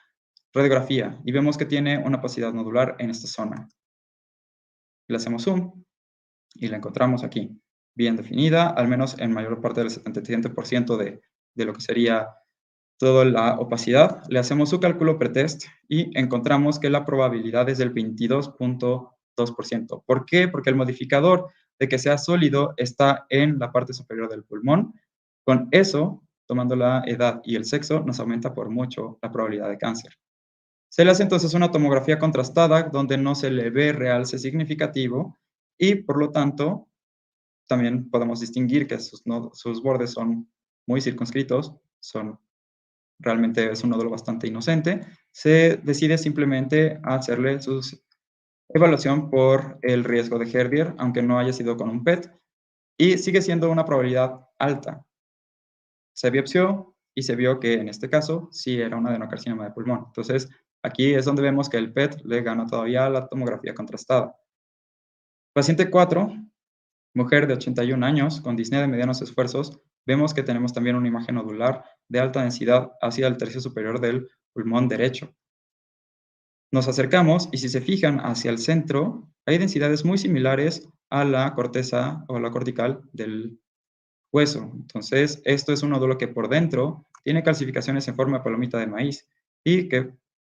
Speaker 2: radiografía y vemos que tiene una opacidad nodular en esta zona. Le hacemos zoom y la encontramos aquí, bien definida, al menos en mayor parte del 77% de lo que sería toda la opacidad. Le hacemos su cálculo pretest y encontramos que la probabilidad es del 22.2%. ¿Por qué? Porque el modificador de que sea sólido está en la parte superior del pulmón. Con eso, tomando la edad y el sexo, nos aumenta por mucho la probabilidad de cáncer. Se le hace entonces una tomografía contrastada donde no se le ve realce significativo y, por lo tanto, también podemos distinguir que sus bordes son muy circunscritos, realmente es un nódulo bastante inocente. Se decide simplemente hacerle sus evaluación por el riesgo de Herdier, aunque no haya sido con un PET, y sigue siendo una probabilidad alta. Se biopsió y se vio que en este caso sí era un adenocarcinoma de pulmón. Entonces, aquí es donde vemos que el PET le gana todavía a la tomografía contrastada. Paciente 4, mujer de 81 años, con disnea de medianos esfuerzos, vemos que tenemos también una imagen nodular de alta densidad hacia el tercio superior del pulmón derecho. Nos acercamos y si se fijan hacia el centro, hay densidades muy similares a la corteza o la cortical del hueso. Entonces, esto es un nódulo que por dentro tiene calcificaciones en forma de palomita de maíz y que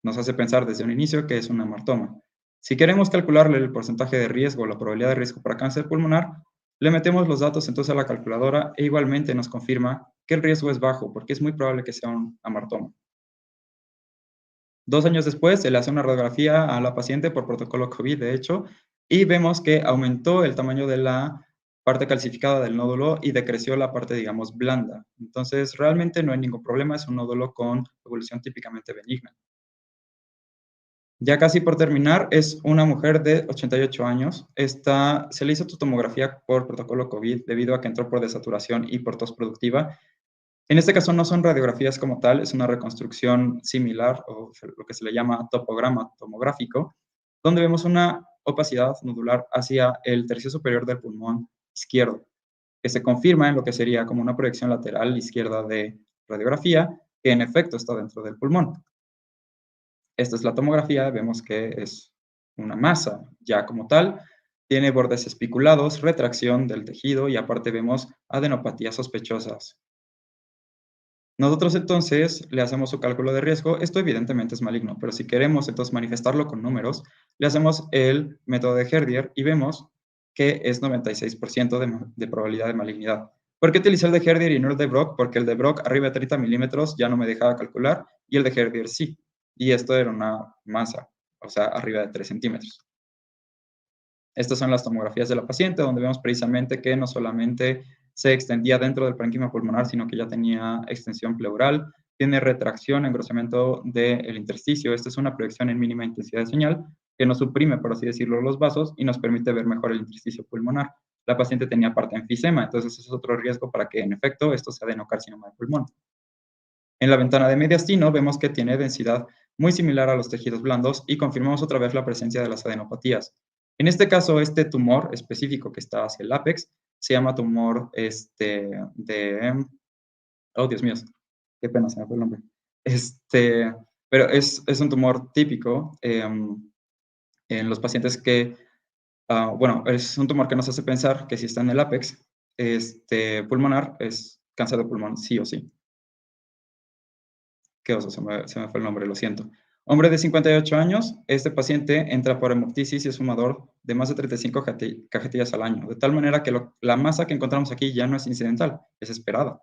Speaker 2: nos hace pensar desde un inicio que es un amartoma. Si queremos calcularle el porcentaje de riesgo o la probabilidad de riesgo para cáncer pulmonar, le metemos los datos entonces a la calculadora e igualmente nos confirma que el riesgo es bajo porque es muy probable que sea un amartoma. 2 años después se le hace una radiografía a la paciente por protocolo COVID, de hecho, y vemos que aumentó el tamaño de la parte calcificada del nódulo y decreció la parte, digamos, blanda. Entonces, realmente no hay ningún problema, es un nódulo con evolución típicamente benigna. Ya casi por terminar, es una mujer de 88 años. Esta, se le hizo tomografía por protocolo COVID debido a que entró por desaturación y por tos productiva. En este caso no son radiografías como tal, es una reconstrucción similar o lo que se le llama topograma tomográfico, donde vemos una opacidad nodular hacia el tercio superior del pulmón izquierdo, que se confirma en lo que sería como una proyección lateral izquierda de radiografía, que en efecto está dentro del pulmón. Esta es la tomografía, vemos que es una masa ya como tal, tiene bordes espiculados, retracción del tejido y aparte vemos adenopatías sospechosas. Nosotros entonces le hacemos su cálculo de riesgo. Esto evidentemente es maligno, pero si queremos entonces manifestarlo con números, le hacemos el método de Herdier y vemos que es 96% de probabilidad de malignidad. ¿Por qué utilicé el de Herdier y no el de Brock? Porque el de Brock arriba de 30 milímetros ya no me dejaba calcular y el de Herdier sí. Y esto era una masa, o sea, arriba de 3 centímetros. Estas son las tomografías de la paciente, donde vemos precisamente que no solamente se extendía dentro del parénquima pulmonar, sino que ya tenía extensión pleural, tiene retracción, engrosamiento del intersticio. Esta es una proyección en mínima intensidad de señal que nos suprime, por así decirlo, los vasos y nos permite ver mejor el intersticio pulmonar. La paciente tenía parte enfisema, entonces ese es otro riesgo para que en efecto esto sea adenocarcinoma de pulmón. En la ventana de mediastino vemos que tiene densidad muy similar a los tejidos blandos y confirmamos otra vez la presencia de las adenopatías. En este caso, este tumor específico que está hacia el ápex se llama tumor oh, Dios mío, qué pena, se me fue el nombre. Pero es un tumor típico en los pacientes que, bueno, es un tumor que nos hace pensar que si está en el ápex pulmonar, es cáncer de pulmón, sí o sí. Qué oso, se me fue el nombre, lo siento. Hombre de 58 años, este paciente entra por hemoptisis y es fumador de más de 35 cajetillas al año, de tal manera que la masa que encontramos aquí ya no es incidental, es esperada.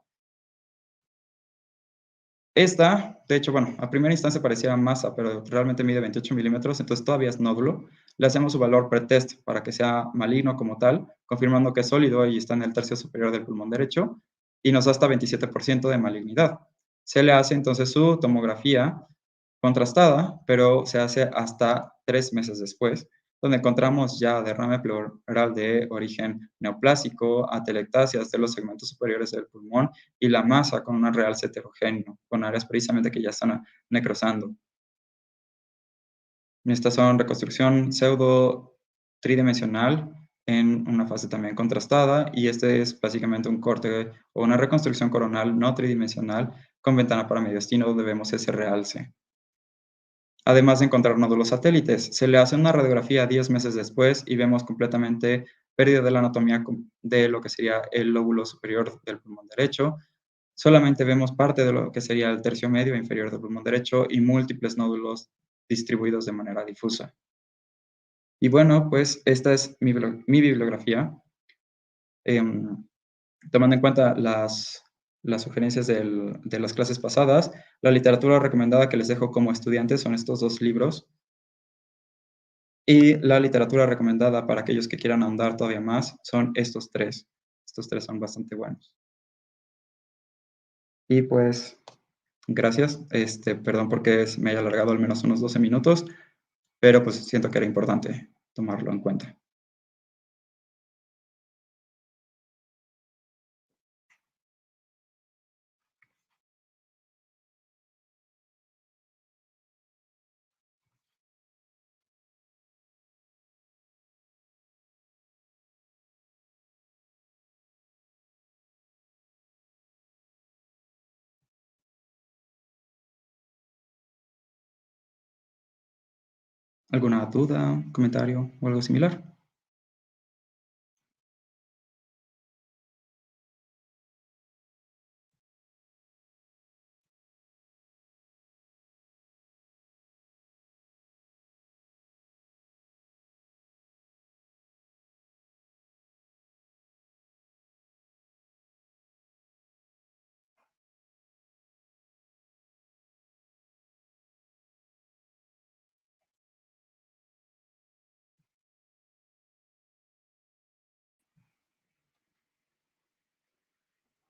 Speaker 2: Esta, de hecho, bueno, a primera instancia parecía masa, pero realmente mide 28 milímetros, entonces todavía es nódulo. Le hacemos su valor pretest para que sea maligno como tal, confirmando que es sólido y está en el tercio superior del pulmón derecho, y nos da hasta 27% de malignidad. Se le hace entonces su tomografía contrastada, pero se hace hasta 3 meses después, donde encontramos ya derrame pleural de origen neoplásico, atelectasias de los segmentos superiores del pulmón y la masa con un realce heterogéneo, con áreas precisamente que ya están necrosando. Estas son reconstrucción pseudo tridimensional en una fase también contrastada y este es básicamente un corte o una reconstrucción coronal no tridimensional con ventana para mediastino donde vemos ese realce. Además de encontrar nódulos satélites, se le hace una radiografía 10 meses después y vemos completamente pérdida de la anatomía de lo que sería el lóbulo superior del pulmón derecho. Solamente vemos parte de lo que sería el tercio medio e inferior del pulmón derecho y múltiples nódulos distribuidos de manera difusa. Y bueno, pues esta es mi bibliografía. Em, Tomando en cuenta las sugerencias de las clases pasadas, la literatura recomendada que les dejo como estudiantes son estos 2 libros. Y la literatura recomendada para aquellos que quieran ahondar todavía más son estos 3. Estos 3 son bastante buenos. Y pues, gracias. Perdón porque me haya alargado al menos unos 12 minutos, pero pues siento que era importante. tomarlo en cuenta. ¿Alguna duda, comentario o algo similar?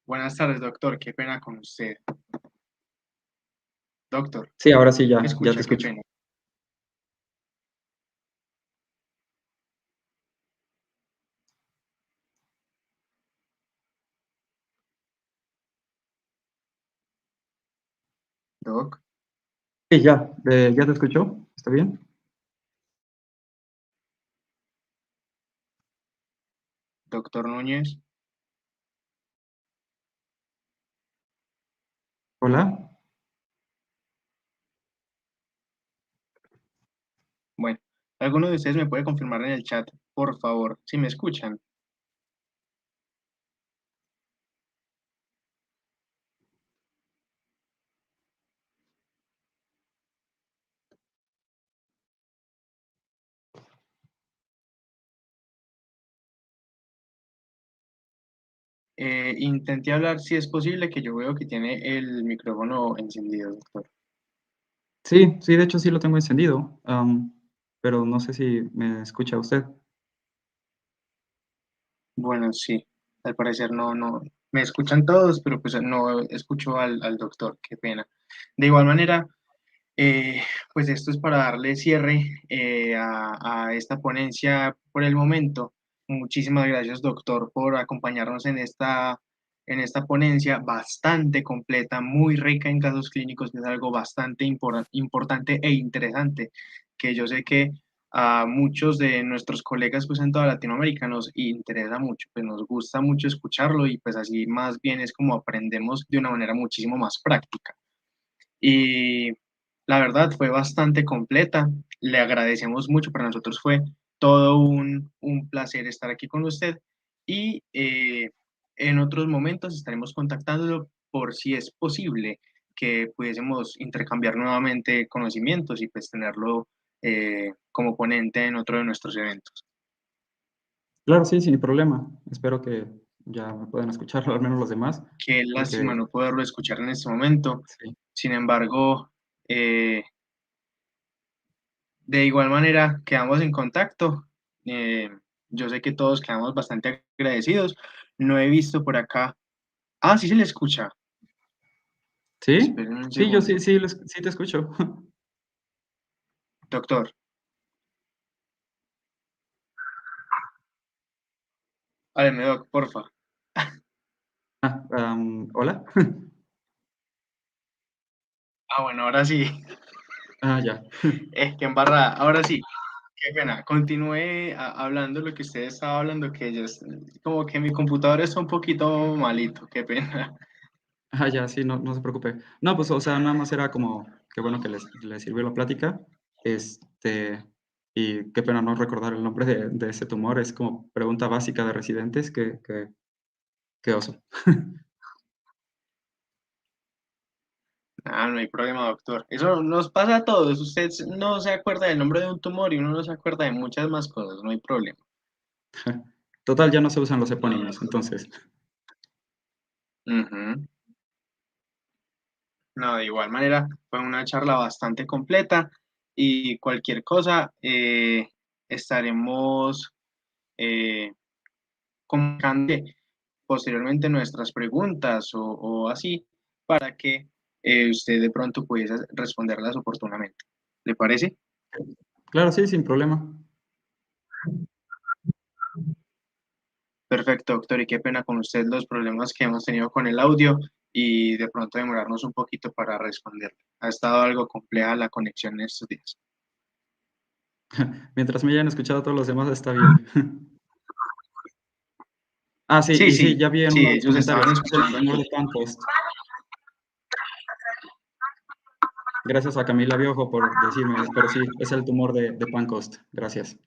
Speaker 3: Buenas tardes, doctor. Qué pena con usted. Doctor,
Speaker 2: Sí, ahora sí,
Speaker 3: ¿me
Speaker 2: ya te
Speaker 3: escucha? Qué
Speaker 2: escucho.
Speaker 3: pena. Doc,
Speaker 2: Sí, ya te escucho. ¿Está bien?
Speaker 3: doctor Núñez.
Speaker 2: Hola.
Speaker 3: Bueno, ¿alguno de ustedes me puede confirmar en el chat, por favor, si me escuchan? Intenté hablar si es posible, que yo veo que tiene el micrófono encendido, doctor.
Speaker 2: Sí, sí, de hecho sí lo tengo encendido, pero no sé si me escucha usted.
Speaker 3: Bueno, sí, al parecer no. Me escuchan todos, pero pues no escucho al doctor, qué pena. De igual manera, pues esto es para darle cierre a esta ponencia por el momento. Muchísimas gracias, doctor, por acompañarnos en esta ponencia bastante completa, muy rica en casos clínicos, que es algo bastante importante e interesante, que yo sé que a muchos de nuestros colegas pues en toda Latinoamérica nos interesa mucho, pues nos gusta mucho escucharlo y pues así más bien es como aprendemos de una manera muchísimo más práctica. Y la verdad fue bastante completa. Le agradecemos mucho. Para nosotros fue todo un placer estar aquí con usted. Y en otros momentos estaremos contactándolo por si es posible que pudiésemos intercambiar nuevamente conocimientos y pues tenerlo como ponente en otro de nuestros eventos.
Speaker 2: Claro, sí, sin problema. Espero que ya me puedan escuchar, al menos los demás,
Speaker 3: Qué lástima
Speaker 2: porque
Speaker 3: no poderlo escuchar en este momento.
Speaker 2: sí.
Speaker 3: Sin embargo, de igual manera, quedamos en contacto. Eh, yo sé que todos quedamos bastante agradecidos. No he visto por acá. Ah, sí se le escucha.
Speaker 2: ¿Sí?
Speaker 3: Espérenme un
Speaker 2: Sí, yo sí,
Speaker 3: segundo.
Speaker 2: sí, sí te escucho.
Speaker 3: Doctor, hábleme, doc, porfa.
Speaker 2: Hola.
Speaker 3: Ah, bueno, ahora sí.
Speaker 2: Ah, ya.
Speaker 3: Es que en barra, ahora sí. Qué pena. Continúe hablando lo que usted estaba hablando, que ya es, como que mi computador está un poquito malito. Qué pena.
Speaker 2: Ah, ya, sí, no, no se preocupe. No, pues, o sea, nada más era como, qué bueno que les sirvió la plática. Este, y qué pena no recordar el nombre de ese tumor. Es como pregunta básica de residentes, qué oso.
Speaker 3: Ah, no hay problema, doctor. Eso nos pasa a todos. Usted no se acuerda del nombre de un tumor y uno no se acuerda de muchas más cosas. No hay problema.
Speaker 2: Total, ya no se usan los epónimos, entonces.
Speaker 3: Ujú. No, de igual manera, fue una charla bastante completa y cualquier cosa estaremos comunicando posteriormente nuestras preguntas o así para que usted de pronto pudiese responderlas oportunamente. ¿Le parece?
Speaker 2: Claro, sí, sin problema.
Speaker 3: Perfecto, doctor, y qué pena con usted los problemas que hemos tenido con el audio y de pronto demorarnos un poquito para responder. Ha estado algo compleja la conexión en estos días.
Speaker 2: Mientras me hayan escuchado todos los demás, está bien. Ah, sí,
Speaker 3: Sí,
Speaker 2: y sí,
Speaker 3: sí,
Speaker 2: ya vi en
Speaker 3: sí,
Speaker 2: uno de los
Speaker 3: ellos estaban
Speaker 2: comentarios, es el
Speaker 3: escuchando
Speaker 2: tumor
Speaker 3: aquí.
Speaker 2: de Pancoast. Gracias a Camila Biojo por decirme, pero sí, es el tumor de Pancoast. Gracias.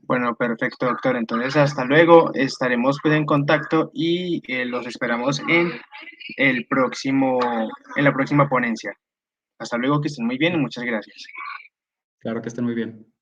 Speaker 3: Bueno, perfecto, doctor. Entonces, hasta luego. Estaremos pues en contacto y los esperamos en la próxima ponencia. Hasta luego, que estén muy bien y muchas gracias.
Speaker 2: Claro que estén muy bien.